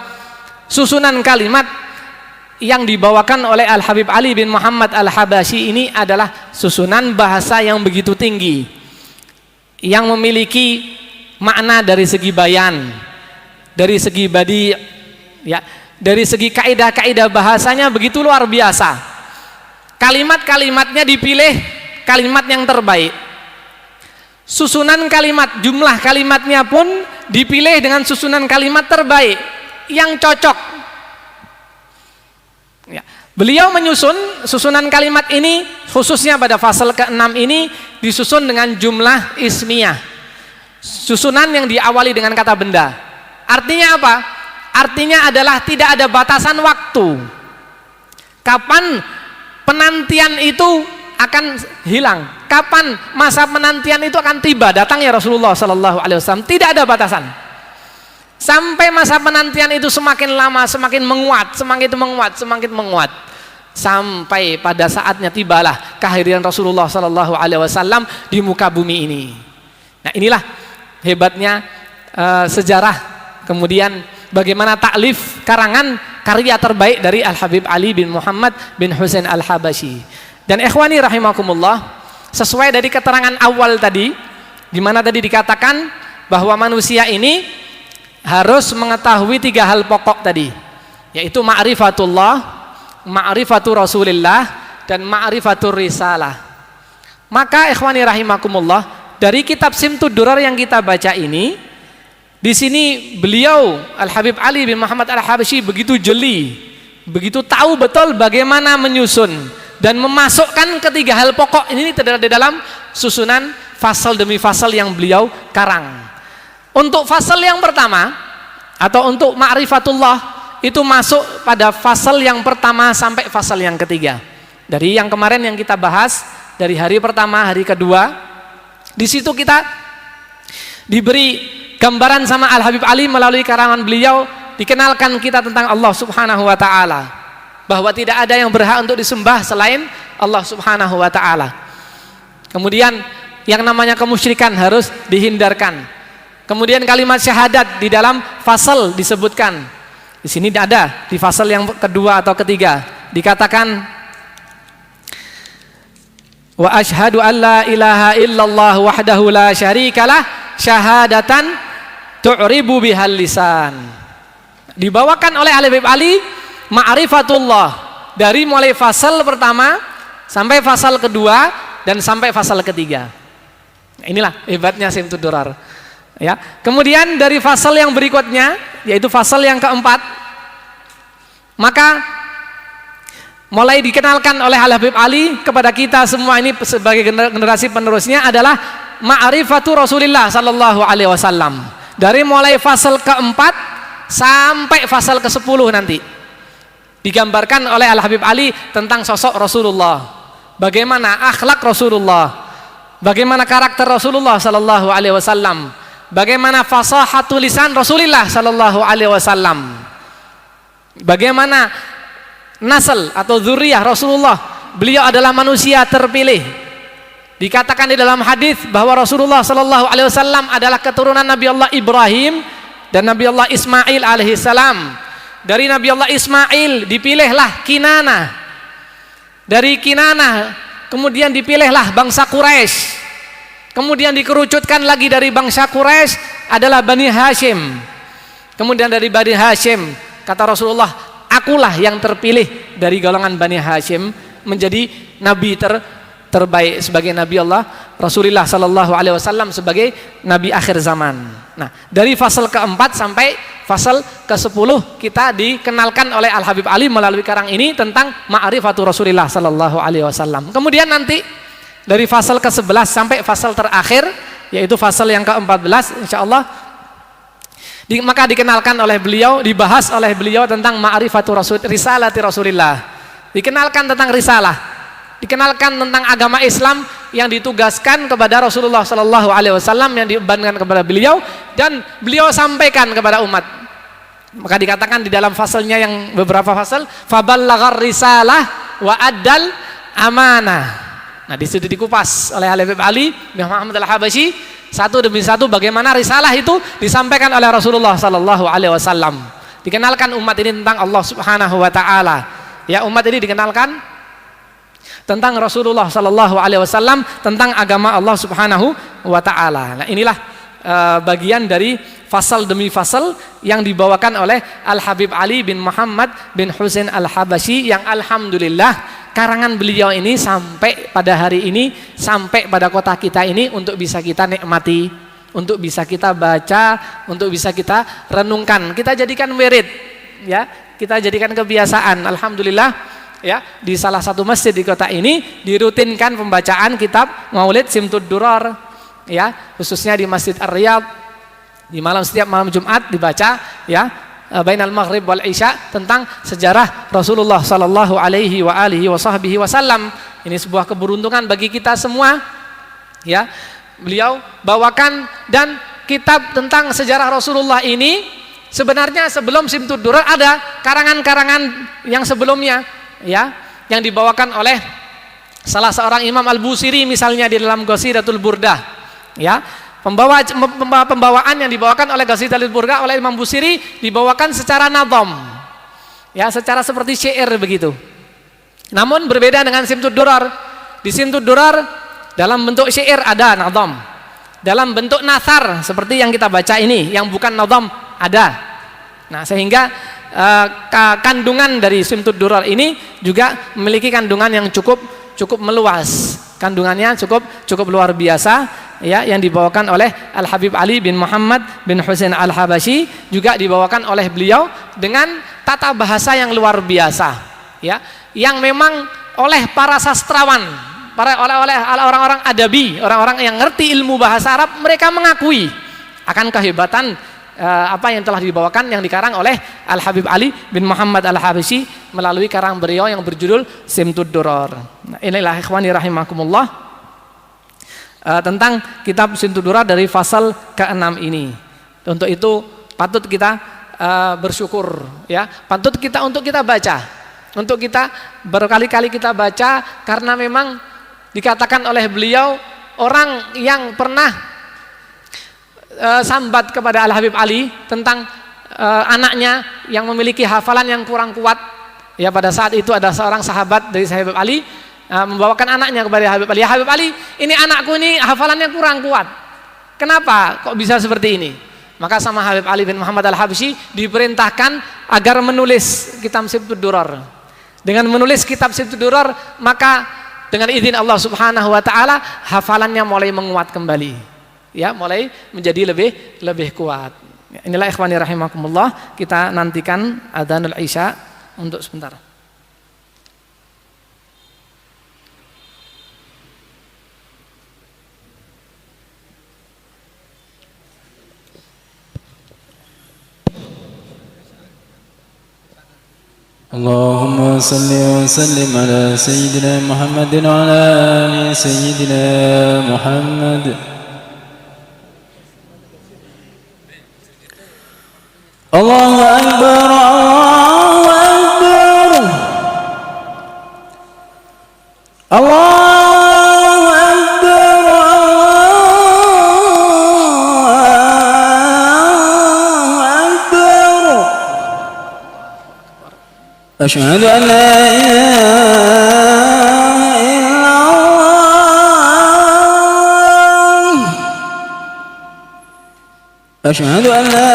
Speaker 1: susunan kalimat yang dibawakan oleh Al-Habib Ali bin Muhammad Al-Habashi ini adalah susunan bahasa yang begitu tinggi, yang memiliki makna dari segi bayan, dari segi badi, ya, dari segi kaidah-kaidah bahasanya begitu luar biasa. Kalimat-kalimatnya dipilih kalimat yang terbaik. Susunan kalimat, jumlah kalimatnya pun dipilih dengan susunan kalimat terbaik yang cocok. Ya. Beliau menyusun susunan kalimat ini khususnya pada fasal ke-6 ini disusun dengan jumlah ismiyah. Susunan yang diawali dengan kata benda. Artinya apa? Artinya adalah tidak ada batasan waktu. Kapan penantian itu akan hilang? Kapan masa penantian itu akan tiba? Datangnya Rasulullah sallallahu alaihi wasallam, tidak ada batasan. Sampai masa penantian itu semakin lama, semakin menguat, semakin menguat. Sampai pada saatnya tibalah kehadiran Rasulullah sallallahu alaihi wasallam di muka bumi ini. Nah, inilah hebatnya sejarah. Kemudian bagaimana taklif karangan karya terbaik dari Al-Habib Ali bin Muhammad bin Husain Al-Habashi. Dan ikhwani rahimakumullah, sesuai dari keterangan awal tadi, di mana tadi dikatakan bahwa manusia ini harus mengetahui 3 hal pokok tadi, yaitu ma'rifatullah, ma'rifatur Rasulillah, dan ma'rifatur risalah. Maka ikhwani rahimakumullah, dari kitab Simtud Durar yang kita baca ini, di sini beliau Al-Habib Ali bin Muhammad Al-Habashi begitu jeli, begitu tahu betul bagaimana menyusun dan memasukkan ketiga hal pokok ini di dalam susunan fasal demi fasal yang beliau karang. Untuk fasal yang pertama atau untuk ma'rifatullah itu masuk pada fasal yang pertama sampai fasal yang ketiga. Dari yang kemarin yang kita bahas, dari hari pertama, hari kedua, di situ kita diberi gambaran sama Al-Habib Ali melalui karangan beliau, dikenalkan kita tentang Allah Subhanahu wa taala, bahwa tidak ada yang berhak untuk disembah selain Allah Subhanahu wa taala. Kemudian yang namanya kemusyrikan harus dihindarkan. Kemudian kalimat syahadat di dalam fasal disebutkan. Di sini ada di fasal yang kedua atau ketiga dikatakan wa asyhadu an la ilaha illallah wahdahu la syarikalah syahadatan tu'ribu bihal lisan. Dibawakan oleh Al-Habib Ali ma'rifatullah dari mulai fasal pertama sampai fasal kedua dan sampai fasal ketiga. Inilah hebatnya Simtud Durar. Ya. Kemudian dari fasal yang berikutnya yaitu fasal yang keempat, maka mulai dikenalkan oleh Al-Habib Ali kepada kita semua ini sebagai generasi penerusnya adalah ma'rifatu Rasulillah sallallahu alaihi wasallam. Dari mulai fasal keempat sampai fasal ke-10 nanti digambarkan oleh Al-Habib Ali tentang sosok Rasulullah, bagaimana akhlak Rasulullah, bagaimana karakter Rasulullah sallallahu alaihi wasallam, bagaimana fasahatul lisan Rasulullah sallallahu alaihi wasallam, bagaimana nasl atau dzurriyyah Rasulullah, beliau adalah manusia terpilih. Dikatakan di dalam hadis bahwa Rasulullah sallallahu alaihi wasallam adalah keturunan Nabi Allah Ibrahim dan Nabi Allah Ismail alaihi salam. Dari Nabi Allah Ismail dipilihlah Kinanah. Dari Kinanah kemudian dipilihlah bangsa Quraisy. Kemudian dikerucutkan lagi dari bangsa Quraisy adalah Bani Hashim. Kemudian dari Bani Hashim kata Rasulullah, akulah yang terpilih dari golongan Bani Hashim menjadi nabi terbaik sebagai Nabi Allah Rasulullah sallallahu alaihi wasallam sebagai nabi akhir zaman. Nah, dari fasal keempat sampai fasal ke-10 kita dikenalkan oleh Al-Habib Ali melalui karang ini tentang ma'rifatu Rasulullah sallallahu alaihi wasallam. Kemudian nanti dari fasal ke-11 sampai fasal terakhir yaitu fasal yang ke-14 insyaallah maka dikenalkan oleh beliau, dibahas oleh beliau tentang ma'rifatu Rasul, risalati Rasulillah. Dikenalkan tentang risalah. dikenalkan tentang agama Islam yang ditugaskan kepada Rasulullah sallallahu alaihi wasallam, yang dibebankan kepada beliau dan beliau sampaikan kepada umat. Maka dikatakan di dalam fasalnya yang beberapa fasal, faballaghar risalah wa addal amanah. Nah, di situ dikupas oleh Habib Ali bin Muhammad Al-Habasyi satu demi satu bagaimana risalah itu disampaikan oleh Rasulullah sallallahu alaihi wasallam. Dikenalkan umat ini tentang Allah Subhanahu wa taala. Ya, umat ini dikenalkan tentang Rasulullah sallallahu alaihi wasallam, tentang agama Allah Subhanahu wa taala. Nah, inilah bagian dari fasal demi fasal yang dibawakan oleh Al-Habib Ali bin Muhammad bin Husain Al-Habasyi, yang alhamdulillah karangan beliau ini sampai pada hari ini, sampai pada kota kita ini untuk bisa kita nikmati, untuk bisa kita baca, untuk bisa kita renungkan, kita jadikan wirid, ya, kita jadikan kebiasaan. Alhamdulillah, ya, di salah satu masjid di kota ini dirutinkan pembacaan kitab Maulid Simtud Durar, ya, khususnya di Masjid Ar-Riyadh. Di setiap malam Jumat dibaca, ya, bainal maghrib wal isya, tentang sejarah Rasulullah sallallahu alaihi wa alihi wasallam. Ini sebuah keberuntungan bagi kita semua, ya. Beliau bawakan, dan kitab tentang sejarah Rasulullah ini sebenarnya sebelum Simtud Durar ada karangan-karangan yang sebelumnya, ya, yang dibawakan oleh salah seorang Imam Al-Busiri misalnya di dalam Qasidatul Burdah, ya. Pembawaan yang dibawakan oleh Qasidatul Burdah oleh Imam Busiri dibawakan secara nadham, ya, secara seperti syair begitu. Namun berbeda dengan Simtud Durar. Di Simtud Durar dalam bentuk syair ada nadham, dalam bentuk nathar seperti yang kita baca ini yang bukan nadham ada. Nah, sehingga kandungan dari Simtud Durar ini juga memiliki kandungan yang cukup meluas. Kandungannya cukup luar biasa, ya, yang dibawakan oleh Al-Habib Ali bin Muhammad bin Husain Al-Habasyi, juga dibawakan oleh beliau dengan tata bahasa yang luar biasa, ya, yang memang oleh para sastrawan, oleh orang-orang adabi, orang-orang yang ngerti ilmu bahasa Arab, mereka mengakui akan kehebatan apa yang telah dibawakan, yang dikarang oleh Al-Habib Ali bin Muhammad Al-Habasyi melalui karang beliau yang berjudul Simtud Durar. Nah, inilah ikhwani rahimakumullah tentang kitab Simtud Durar dari fasal ke-6 ini. Untuk itu patut kita bersyukur, ya, patut kita untuk kita baca, untuk kita berkali-kali kita baca, karena memang dikatakan oleh beliau orang yang pernah sambat kepada Al-Habib Ali tentang anaknya yang memiliki hafalan yang kurang kuat, ya, pada saat itu ada seorang sahabat dari Habib Ali membawakan anaknya kepada Habib Ali. Ya Habib Ali, ini anakku ini hafalannya kurang kuat, kenapa kok bisa seperti ini? Maka sama Habib Ali bin Muhammad Al-Habasyi diperintahkan agar menulis kitab Simtud Durar. Dengan menulis kitab Simtud Durar, maka dengan izin Allah Subhanahu wa taala hafalannya mulai menguat kembali, ya, mulai menjadi lebih kuat. Inilah ikhwani rahimakumullah, kita nantikan adzanul isya untuk sebentar.
Speaker 2: Allahumma salli wa sallim ala sayyidina Muhammadin wa ala ali sayyidina Muhammad. Allahu Akbar, Allahu Akbar, Allahu Akbar, Allahu Akbar. Asyhadu an la ilaha illallah, asyhadu an la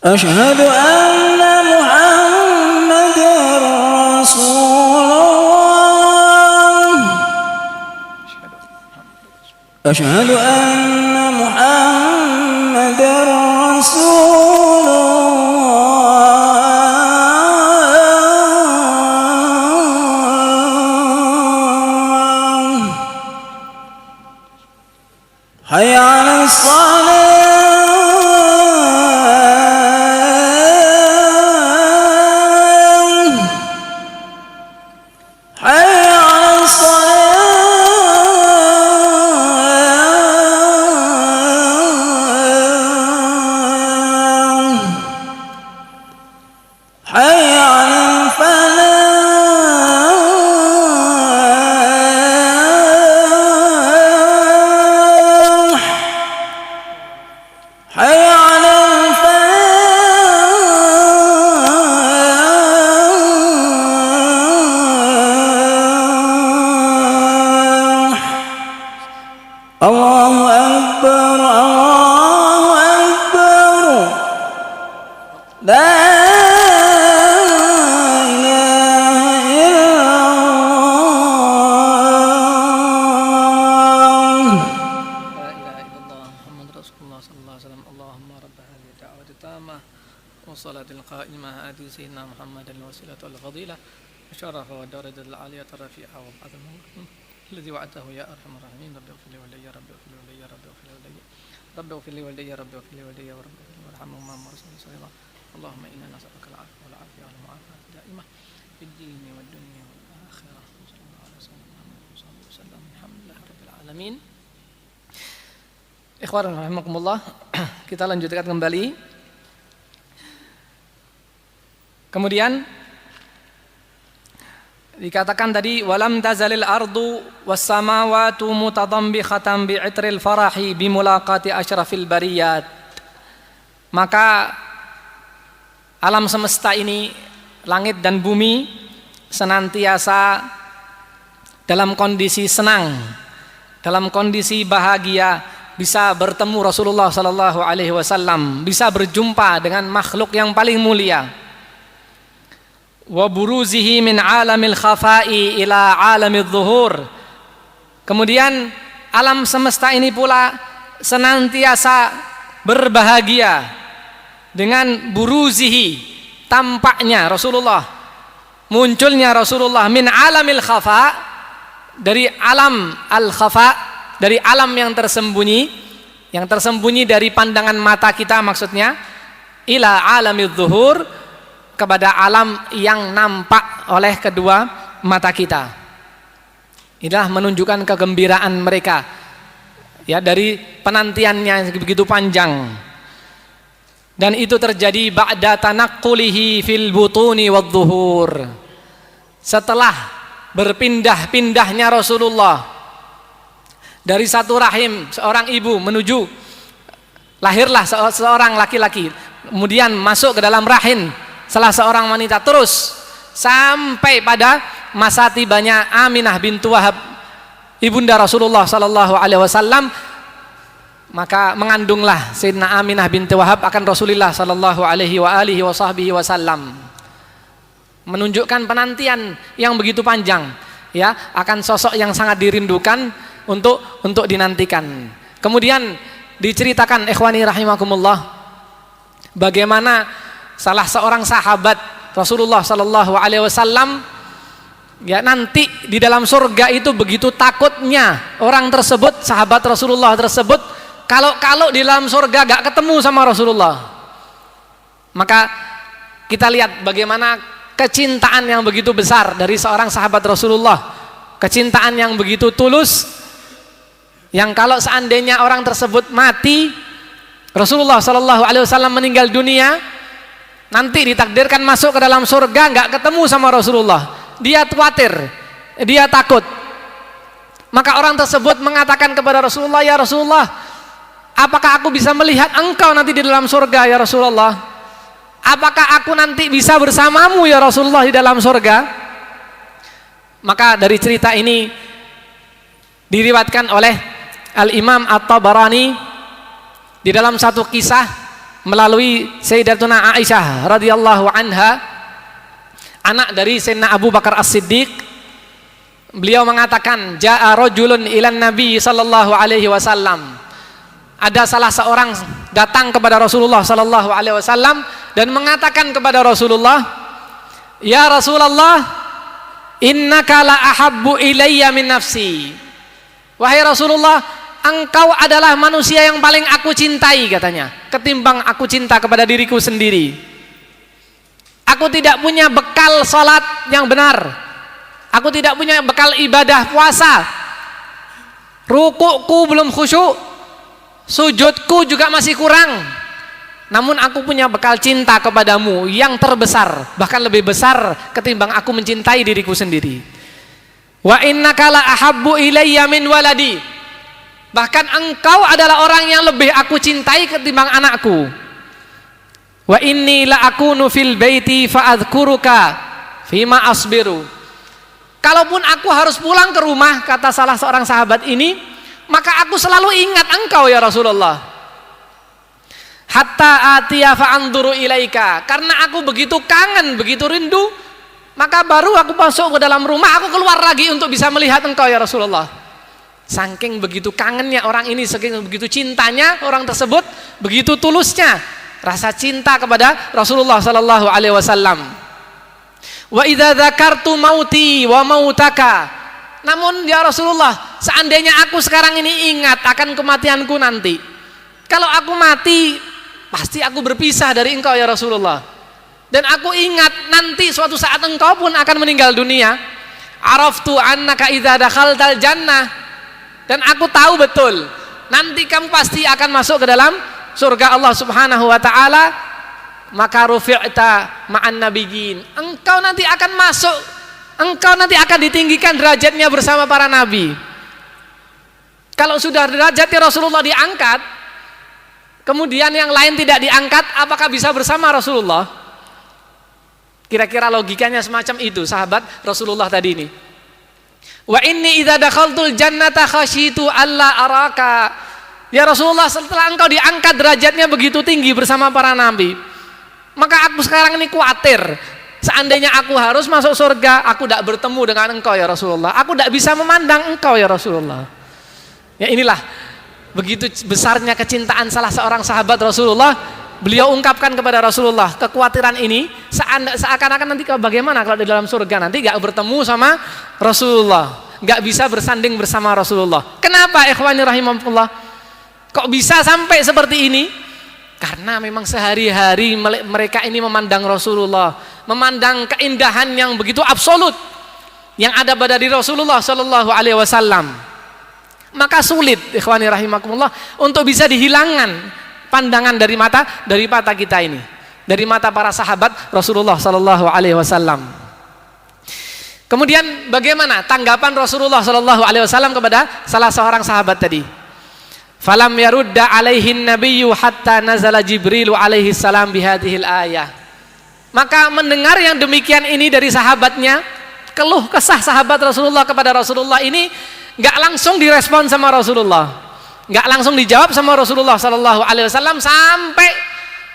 Speaker 2: أشهد أن محمدًا رسول الله أشهد أن محمدًا رسول الله حي على الصلاة حي على الصلاة حي على الفلاح حي على الفلاح الله أكبر الله أكبر لا إله إلا الله
Speaker 1: لا إله إلا الله محمد رسول الله صلى الله عليه وسلم اللهم رب هذه الدعوة التامة والصلاة القائمة آتي سيدنا محمد الوسيلة والفضيلة الشرف والدرجة العالية الرفيعة وبعد الذي وعدته يا أرحم الراحمين رب اغفر لي ولي رب اغفر لي ولي رب اغفر لي ولي رب اغفر لي ولي رب اغفر لي ولي ورب اغفر لي وارحمهما مع رسول الله اللهم إنا نسألك العفو والعافية والمعافاة الدائمة في الدين والدنيا والآخرة وصلى الله على سيدنا محمد وصحبه وسلم الحمد لله رب العالمين. Ikhwan rahimakumullah, kita lanjutkan kembali. Kemudian dikatakan tadi walam tazalil ardu was samawati mutadambikhatan bi'itril farahi bimulaqati asyrafil bariyat. Maka alam semesta ini, langit dan bumi senantiasa dalam kondisi senang, dalam kondisi bahagia bisa bertemu Rasulullah sallallahu alaihi wasallam, bisa berjumpa dengan makhluk yang paling mulia. Wa buruzihi min alamil khafa'i ila alamil zuhur. Kemudian alam semesta ini pula senantiasa berbahagia dengan buruzihi, tampaknya Rasulullah, munculnya Rasulullah, min alamil khafa, dari alam al khafa, dari alam yang tersembunyi dari pandangan mata kita maksudnya, ila alamil zuhur, kepada alam yang nampak oleh kedua mata kita. Inilah menunjukkan kegembiraan mereka ya, dari penantiannya yang begitu panjang. Dan itu terjadi ba'da tanaqqulihi fil butuni wadh-dhuhur. Setelah berpindah-pindahnya Rasulullah dari satu rahim seorang ibu menuju lahirlah seorang laki-laki, kemudian masuk ke dalam rahim salah seorang wanita, terus sampai pada masa tibanya Aminah bintu Wahab, ibunda Rasulullah sallallahu alaihi wasallam, maka mengandunglah Sayyidina Aminah binti Wahab akan Rasulullah sallallahu alaihi wasallam, menunjukkan penantian yang begitu panjang ya, akan sosok yang sangat dirindukan untuk dinantikan. Kemudian diceritakan ikhwani rahimakumullah, bagaimana salah seorang sahabat Rasulullah sallallahu alaihi wasallam ya, nanti di dalam surga itu begitu takutnya orang tersebut, sahabat Rasulullah tersebut, kalau di dalam surga gak ketemu sama Rasulullah. Maka kita lihat bagaimana kecintaan yang begitu besar dari seorang sahabat Rasulullah, kecintaan yang begitu tulus, yang kalau seandainya orang tersebut mati, Rasulullah sallallahu alaihi wasallam meninggal dunia, nanti ditakdirkan masuk ke dalam surga nggak ketemu sama Rasulullah, dia khawatir, dia takut. Maka orang tersebut mengatakan kepada Rasulullah, ya Rasulullah, apakah aku bisa melihat engkau nanti di dalam surga ya Rasulullah? Apakah aku nanti bisa bersamamu ya Rasulullah di dalam surga? Maka dari cerita ini diriwayatkan oleh Al-Imam At-Tabarani di dalam satu kisah melalui Sayyidatuna Aisyah radhiyallahu anha, anak dari Sayyidina Abu Bakar As-Siddiq. Beliau mengatakan, jaa rajulun ilan Nabi sallallahu alaihi wasallam. Ada salah seorang datang kepada Rasulullah sallallahu alaihi wasallam dan mengatakan kepada Rasulullah, ya Rasulullah, innaka la ahabbu ilayya min nafsi. Wahai Rasulullah, engkau adalah manusia yang paling aku cintai katanya, ketimbang aku cinta kepada diriku sendiri. Aku tidak punya bekal salat yang benar, aku tidak punya bekal ibadah puasa, rukukku belum khusyuk, sujudku juga masih kurang. Namun aku punya bekal cinta kepadamu yang terbesar, bahkan lebih besar ketimbang aku mencintai diriku sendiri. Wa innaka la ahabbu ilayya min waladi, bahkan engkau adalah orang yang lebih aku cintai ketimbang anakku. Wa inni la akunu fil baiti fa adzkuruka fima asbiru, kalaupun aku harus pulang ke rumah, kata salah seorang sahabat ini, maka aku selalu ingat engkau ya Rasulullah. Hatta atiya fa anduru ilaika, karena aku begitu kangen, begitu rindu, maka baru aku masuk ke dalam rumah, aku keluar lagi untuk bisa melihat engkau ya Rasulullah. Saking begitu kangennya orang ini, saking begitu cintanya orang tersebut, begitu tulusnya rasa cinta kepada Rasulullah sallallahu alaihi wasallam. Wa idza dzakartu mauti wa mautaka, namun ya Rasulullah, seandainya aku sekarang ini ingat akan kematianku nanti, kalau aku mati pasti aku berpisah dari engkau ya Rasulullah, dan aku ingat nanti suatu saat engkau pun akan meninggal dunia. Araftu annaka idza dakhaltal jannah, dan aku tahu betul nanti kamu pasti akan masuk ke dalam surga Allah Subhanahu wa taala. Maka rufi'ta ma'an nabiyyin, engkau nanti akan masuk, engkau nanti akan ditinggikan derajatnya bersama para nabi. Kalau sudah derajatnya Rasulullah diangkat, kemudian yang lain tidak diangkat, apakah bisa bersama Rasulullah? Kira-kira logikanya semacam itu sahabat Rasulullah tadi ini. Wa inni idza dakhaltul jannata khasyitu alla araka, ya Rasulullah, setelah engkau diangkat derajatnya begitu tinggi bersama para nabi, maka aku sekarang ini khawatir, seandainya aku harus masuk surga, aku tidak bertemu dengan engkau ya Rasulullah, aku tidak bisa memandang engkau ya Rasulullah. Ya inilah begitu besarnya kecintaan salah seorang sahabat Rasulullah. Beliau ungkapkan kepada Rasulullah kekhawatiran ini, seakan-akan nanti bagaimana kalau di dalam surga nanti gak bertemu sama Rasulullah, gak bisa bersanding bersama Rasulullah. Kenapa ikhwani rahimahullah kok bisa sampai seperti ini? Karena memang sehari-hari mereka ini memandang Rasulullah, memandang keindahan yang begitu absolut yang ada pada diri Rasulullah Sallallahu Alaihi Wasallam. Maka sulit ikhwani rahimakumullah untuk bisa dihilangkan pandangan dari mata kita ini, dari mata para sahabat Rasulullah Sallallahu Alaihi Wasallam. Kemudian bagaimana tanggapan Rasulullah Sallallahu Alaihi Wasallam kepada salah seorang sahabat tadi? Falam yarudda alaihin nabiyyu hatta nazala Jibrilu alaihi salam bihadhil ayah. Maka mendengar yang demikian ini dari sahabatnya, keluh kesah sahabat Rasulullah kepada Rasulullah ini enggak langsung direspon sama Rasulullah, enggak langsung dijawab sama Rasulullah sallallahu alaihi wasallam, sampai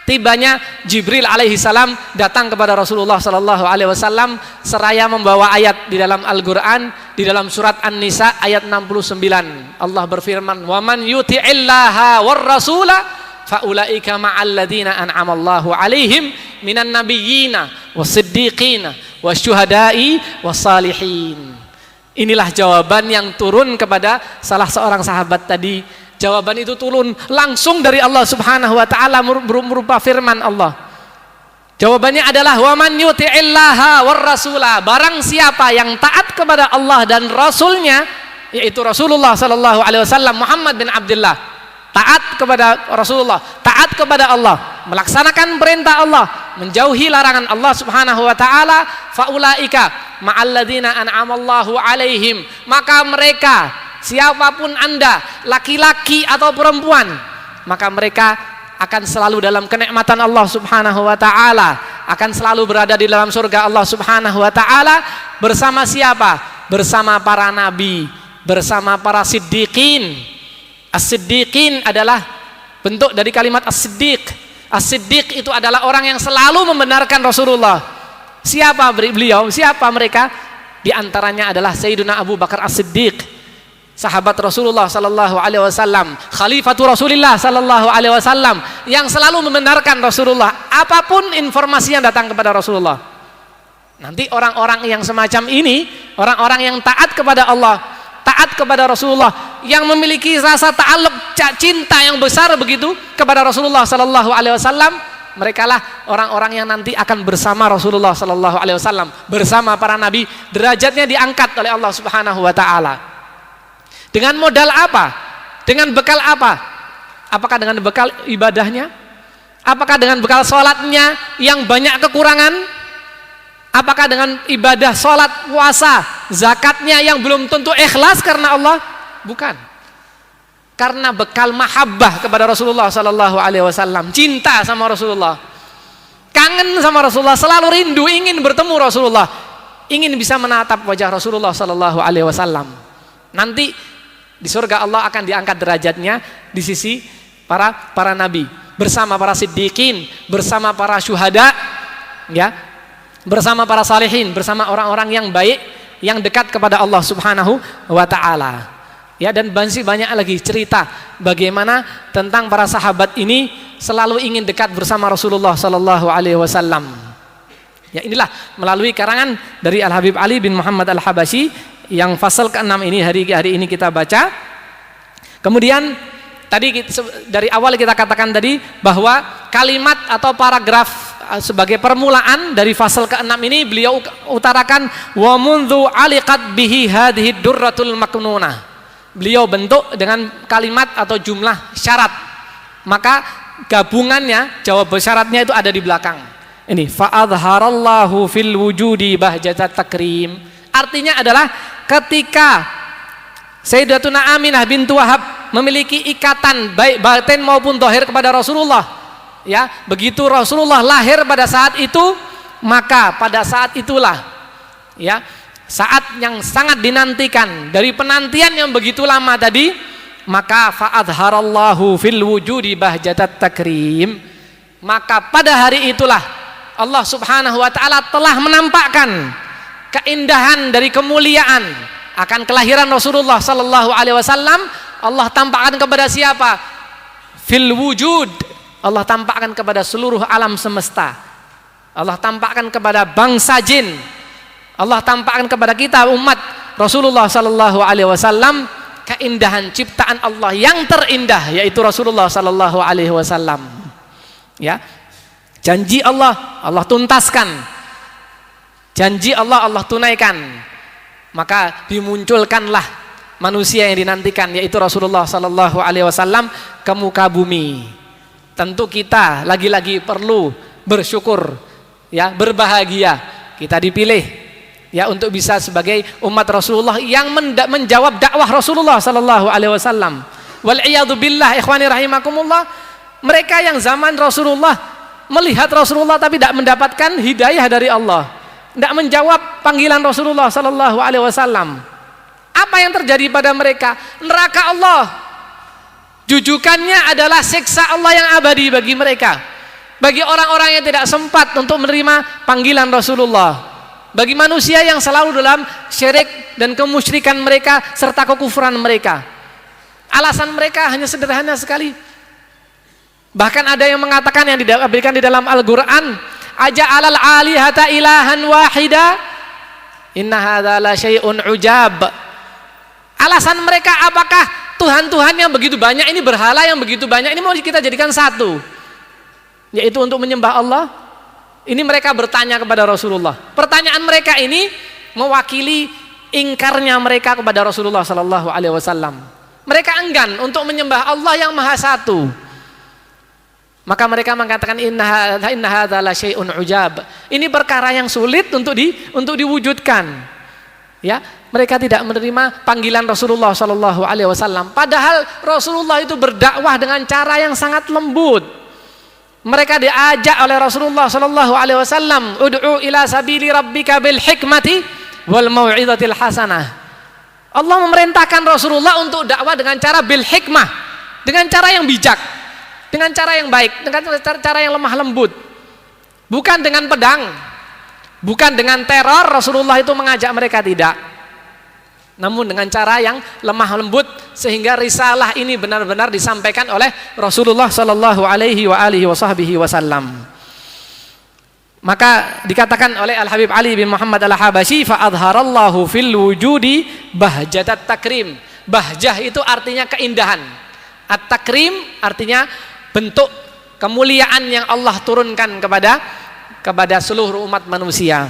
Speaker 1: tibanya Jibril alaihi salam datang kepada Rasulullah sallallahu alaihi wasallam seraya membawa ayat di dalam Al-Qur'an, di dalam surat An-Nisa ayat 69. Allah berfirman, "Wa man yuti'illaha war rasula faulaika ma'al ladzina an'amallahu alaihim minan nabiyyina was-siddiqina wasyuhada'i was-salihin." Inilah jawaban yang turun kepada salah seorang sahabat tadi. Jawaban itu turun langsung dari Allah Subhanahu wa taala berupa firman Allah. Jawabannya adalah wa man yuti'illaha war rasula, barang siapa yang taat kepada Allah dan Rasulnya, yaitu Rasulullah sallallahu alaihi wasallam, Muhammad bin Abdullah, taat kepada Rasulullah, taat kepada Allah, melaksanakan perintah Allah, menjauhi larangan Allah Subhanahu wa taala, faulaika ma'alladzina an'amallahu alaihim, maka mereka, siapapun Anda, laki-laki atau perempuan, maka mereka akan selalu dalam kenikmatan Allah Subhanahu wa taala, akan selalu berada di dalam surga Allah Subhanahu wa taala bersama siapa? Bersama para nabi, bersama para siddiqin. As-siddiqin adalah bentuk dari kalimat as-siddiq. As-siddiq itu adalah orang yang selalu membenarkan Rasulullah. Siapa beliau? Siapa mereka? Di antaranya adalah Sayyiduna Abu Bakar As-Siddiq, sahabat Rasulullah sallallahu alaihi wasallam, khalifatu Rasulullah sallallahu alaihi wasallam, yang selalu membenarkan Rasulullah apapun informasi yang datang kepada Rasulullah. Nanti orang-orang yang semacam ini, orang-orang yang taat kepada Allah, taat kepada Rasulullah, yang memiliki rasa ta'alluq, cinta yang besar begitu kepada Rasulullah sallallahu alaihi wasallam, mereka lah orang-orang yang nanti akan bersama Rasulullah sallallahu alaihi wasallam, bersama para nabi, derajatnya diangkat oleh Allah Subhanahu wa taala. Dengan modal apa? Dengan bekal apa? Apakah dengan bekal ibadahnya? Apakah dengan bekal sholatnya yang banyak kekurangan? Apakah dengan ibadah sholat, puasa, zakatnya yang belum tentu ikhlas karena Allah? Bukan. Karena bekal mahabbah kepada Rasulullah sallallahu alaihi wasallam, cinta sama Rasulullah, kangen sama Rasulullah, selalu rindu ingin bertemu Rasulullah, ingin bisa menatap wajah Rasulullah sallallahu alaihi wasallam. Nanti di surga Allah akan diangkat derajatnya di sisi para nabi, bersama para siddiqin, bersama para syuhada, ya, bersama para salihin, bersama orang-orang yang baik yang dekat kepada Allah Subhanahu wa taala. Ya, dan masih banyak lagi cerita bagaimana tentang para sahabat ini selalu ingin dekat bersama Rasulullah sallallahu alaihi wasallam. Ya, inilah melalui karangan dari Al-Habib Ali bin Muhammad Al-Habasyi yang fasal ke-6 ini hari ini kita baca. Kemudian tadi dari awal kita katakan tadi bahwa kalimat atau paragraf sebagai permulaan dari fasal ke-6 ini beliau utarakan wa mundzu aliqat bihi hadhihi durratul maknunah. Beliau bentuk dengan kalimat atau jumlah syarat. Maka gabungannya, jawab syaratnya itu ada di belakang. Ini fa adharallahu fil wujudi bahjatat takrim. Artinya adalah ketika Sayyidatuna Aminah bintu Wahab memiliki ikatan baik batin maupun zahir kepada Rasulullah, ya, begitu Rasulullah lahir pada saat itu, maka pada saat itulah, ya, saat yang sangat dinantikan dari penantian yang begitu lama tadi, maka fa'adharallahu fil wujudi bahjatat takrim, maka pada hari itulah Allah Subhanahu wa taala telah menampakkan keindahan dari kemuliaan akan kelahiran Rasulullah sallallahu alaihi wasallam. Allah tampakkan kepada siapa? Fil wujud, Allah tampakkan kepada seluruh alam semesta. Allah tampakkan kepada bangsa jin. Allah tampakkan kepada kita umat Rasulullah sallallahu alaihi wasallam keindahan ciptaan Allah yang terindah, yaitu Rasulullah sallallahu alaihi wasallam. Ya. Janji Allah, Allah tuntaskan. Janji Allah, Allah tunaikan. Maka dimunculkanlah manusia yang dinantikan, yaitu Rasulullah sallallahu alaihi wasallam ke muka bumi. Tentu kita lagi-lagi perlu bersyukur, ya, berbahagia kita dipilih, ya, untuk bisa sebagai umat Rasulullah yang menjawab dakwah Rasulullah sallallahu alaihi wasallam. Wal iyadu billah, ikhwani rahimakumullah, mereka yang zaman Rasulullah melihat Rasulullah tapi tidak mendapatkan hidayah dari Allah, tidak menjawab panggilan Rasulullah sallallahu alaihi wasallam. Apa yang terjadi pada mereka? Neraka Allah. Jujukannya adalah siksa Allah yang abadi bagi mereka. Bagi orang-orang yang tidak sempat untuk menerima panggilan Rasulullah. Bagi manusia yang selalu dalam syirik dan kemusyrikan mereka serta kekufuran mereka. Alasan mereka hanya sederhana sekali. Bahkan ada yang mengatakan yang diberikan di dalam Al-Qur'an, aja'alal alihata ilahan wahida inna hadza la syai'un ujab. Alasan mereka, apakah Tuhan-Tuhan yang begitu banyak ini, berhala yang begitu banyak ini mau kita jadikan satu, yaitu untuk menyembah Allah? Ini mereka bertanya kepada Rasulullah. Pertanyaan mereka ini mewakili ingkarnya mereka kepada Rasulullah sallallahu alaihi wasallam. Mereka enggan untuk menyembah Allah yang Maha Satu. Maka mereka mengatakan inna hadza la syai'un ujab. Ini perkara yang sulit untuk diwujudkan. Ya, mereka tidak menerima panggilan Rasulullah sallallahu alaihi wasallam. Padahal Rasulullah itu berdakwah dengan cara yang sangat lembut. Mereka diajak oleh Rasulullah sallallahu alaihi wasallam, ud'u ila sabili rabbika bil hikmati wal mau'izatil hasanah. Allah memerintahkan Rasulullah untuk dakwah dengan cara bil hikmah, dengan cara yang bijak, dengan cara yang baik, dengan cara yang lemah lembut. Bukan dengan pedang, bukan dengan teror Rasulullah itu mengajak mereka, tidak. Namun dengan cara yang lemah lembut sehingga risalah ini benar-benar disampaikan oleh Rasulullah sallallahu alaihi wa alihi wasallam. Maka dikatakan oleh Al-Habib Ali bin Muhammad Al-Habasyi, fa adharallahu fil wujudi bahjatat takrim. Bahjah itu artinya keindahan. At-takrim artinya bentuk kemuliaan yang Allah turunkan kepada seluruh umat manusia.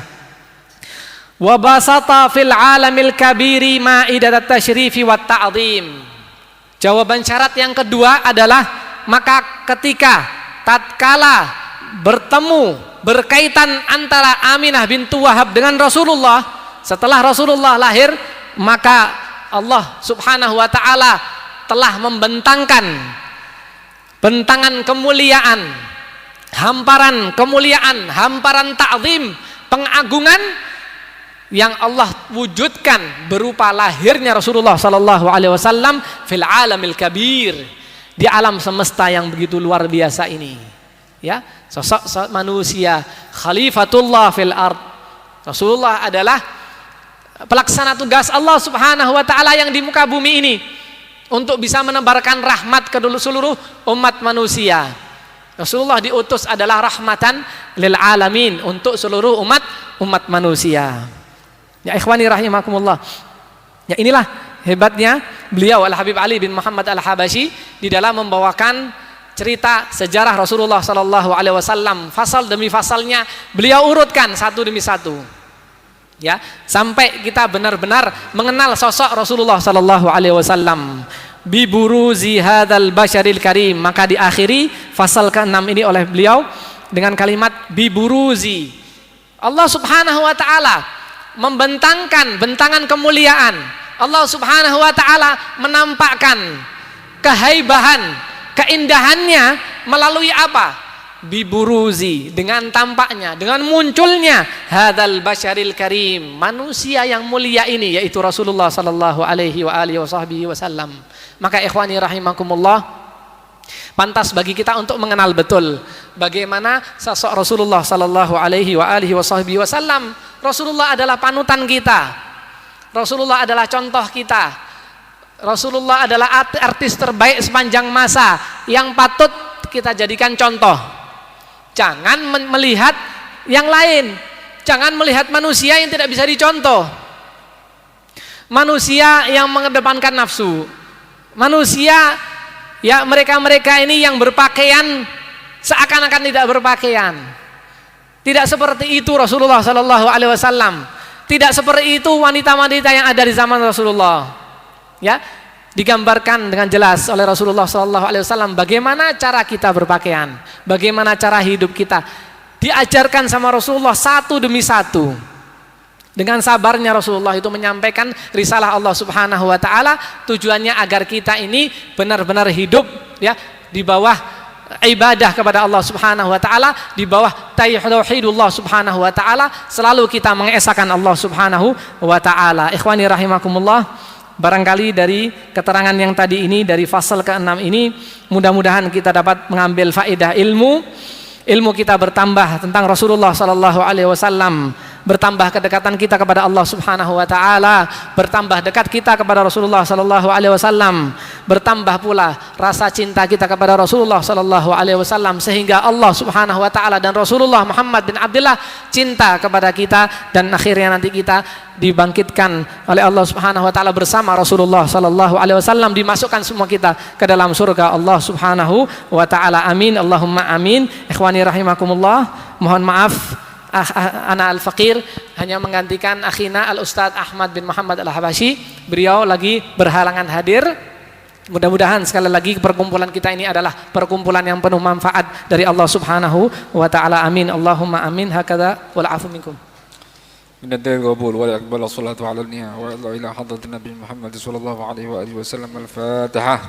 Speaker 1: Wa basata fil alamil kabiri ma'idat tasyrifi wat ta'zim. Jawaban syarat yang kedua adalah maka ketika tatkala bertemu berkaitan antara Aminah bintu Wahab dengan Rasulullah, setelah Rasulullah lahir, maka Allah Subhanahu wa taala telah membentangkan bentangan kemuliaan, hamparan kemuliaan, hamparan ta'zim, pengagungan yang Allah wujudkan berupa lahirnya Rasulullah sallallahu alaihi wasallam fil alamil kabir, di alam semesta yang begitu luar biasa ini. Ya, sosok manusia khalifatullah fil ard. Rasulullah adalah pelaksana tugas Allah Subhanahu wa taala yang di muka bumi ini untuk bisa menebarkan rahmat ke seluruh umat manusia. Rasulullah diutus adalah rahmatan lil alamin, untuk seluruh umat manusia. Ya ikhwani rahimakumullah. Ya inilah hebatnya beliau Al-Habib Ali bin Muhammad Al-Habashi di dalam membawakan cerita sejarah Rasulullah sallallahu alaihi wasallam, fasal demi fasalnya beliau urutkan satu demi satu. Ya, sampai kita benar-benar mengenal sosok Rasulullah sallallahu alaihi wasallam. Bi buruzi hadzal basyaril karim, maka diakhiri fasal ke-6 ini oleh beliau dengan kalimat bi buruzi. Allah Subhanahu wa taala membentangkan bentangan kemuliaan. Allah Subhanahu wa taala menampakkan kehaibahan, keindahannya melalui apa? Biburuzi, dengan tampaknya, dengan munculnya hadzal basyaril karim, manusia yang mulia ini, yaitu Rasulullah sallallahu alaihi wa alihi wasallam. Maka ikhwani rahimakumullah, pantas bagi kita untuk mengenal betul bagaimana sosok Rasulullah sallallahu alaihi wa alihi wasallam. Rasulullah adalah panutan kita. Rasulullah adalah contoh kita. Rasulullah adalah artis terbaik sepanjang masa yang patut kita jadikan contoh. Jangan melihat yang lain. Jangan melihat manusia yang tidak bisa dicontoh. Manusia yang mengedepankan nafsu. Manusia, ya mereka-mereka ini yang berpakaian seakan-akan tidak berpakaian. Tidak seperti itu Rasulullah sallallahu alaihi wasallam. Tidak seperti itu wanita-wanita yang ada di zaman Rasulullah. Ya, digambarkan dengan jelas oleh Rasulullah sallallahu alaihi wasallam bagaimana cara kita berpakaian, bagaimana cara hidup kita. Diajarkan sama Rasulullah satu demi satu. Dengan sabarnya Rasulullah itu menyampaikan risalah Allah Subhanahu wa taala, tujuannya agar kita ini benar-benar hidup ya di bawah ibadah kepada Allah Subhanahu wa taala, di bawah tauhidullah Subhanahu wa taala, selalu kita mengesahkan Allah Subhanahu wa taala. Ikhwani rahimakumullah, barangkali dari keterangan yang tadi ini, dari fasal ke-6 ini, mudah-mudahan kita dapat mengambil faedah ilmu kita bertambah tentang Rasulullah sallallahu alaihi wasallam, bertambah kedekatan kita kepada Allah Subhanahu wa taala, bertambah dekat kita kepada Rasulullah sallallahu alaihi wasallam, bertambah pula rasa cinta kita kepada Rasulullah sallallahu alaihi wasallam, sehingga Allah Subhanahu wa taala dan Rasulullah Muhammad bin Abdullah cinta kepada kita, dan akhirnya nanti kita dibangkitkan oleh Allah Subhanahu wa taala bersama Rasulullah sallallahu alaihi wasallam, dimasukkan semua kita ke dalam surga Allah Subhanahu wa taala. Amin, Allahumma amin. Ikhwani rahimakumullah, mohon maaf ana al-faqir hanya menggantikan akhina al-Ustadz Ahmad bin Muhammad Al-Habashi. Beliau lagi berhalangan hadir. Mudah-mudahan sekali lagi perkumpulan kita ini adalah perkumpulan yang penuh manfaat dari Allah Subhanahu wa taala. Amin, Allahumma amin. Hakadha wal afu minkum.
Speaker 3: من الدين القبول ويقبل الصلاة على النية وإلى حضرة النبي محمد صلى الله عليه وآله وسلم. الفاتحة.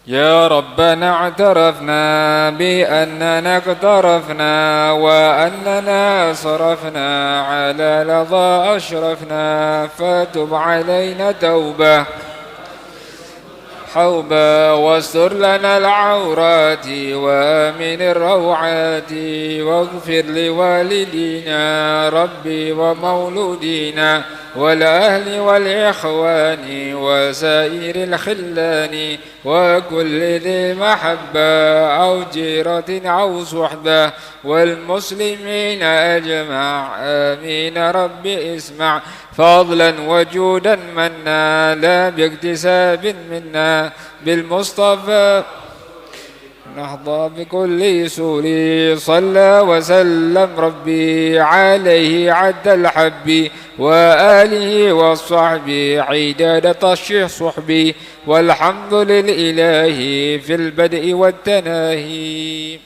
Speaker 3: يا ربنا اعترفنا بأننا اقترفنا وأننا صرفنا على لظى أشرفنا فتب علينا توبة حوبا واستر لنا العورات وامن الروعات واغفر لوالدينا ربي ومولودينا والأهل والإخوان وسائر الخلان وكل ذي محبة أو جيرة أو صحبة والمسلمين أجمع آمين رب اسمع فضلا وجودا منا لا باكتساب منا بالمصطفى نحظى بكل سور صلى وسلم ربي عليه عد الحب وآله والصحب عداد تشيح صحبي والحمد للإله في البدء والتناهي.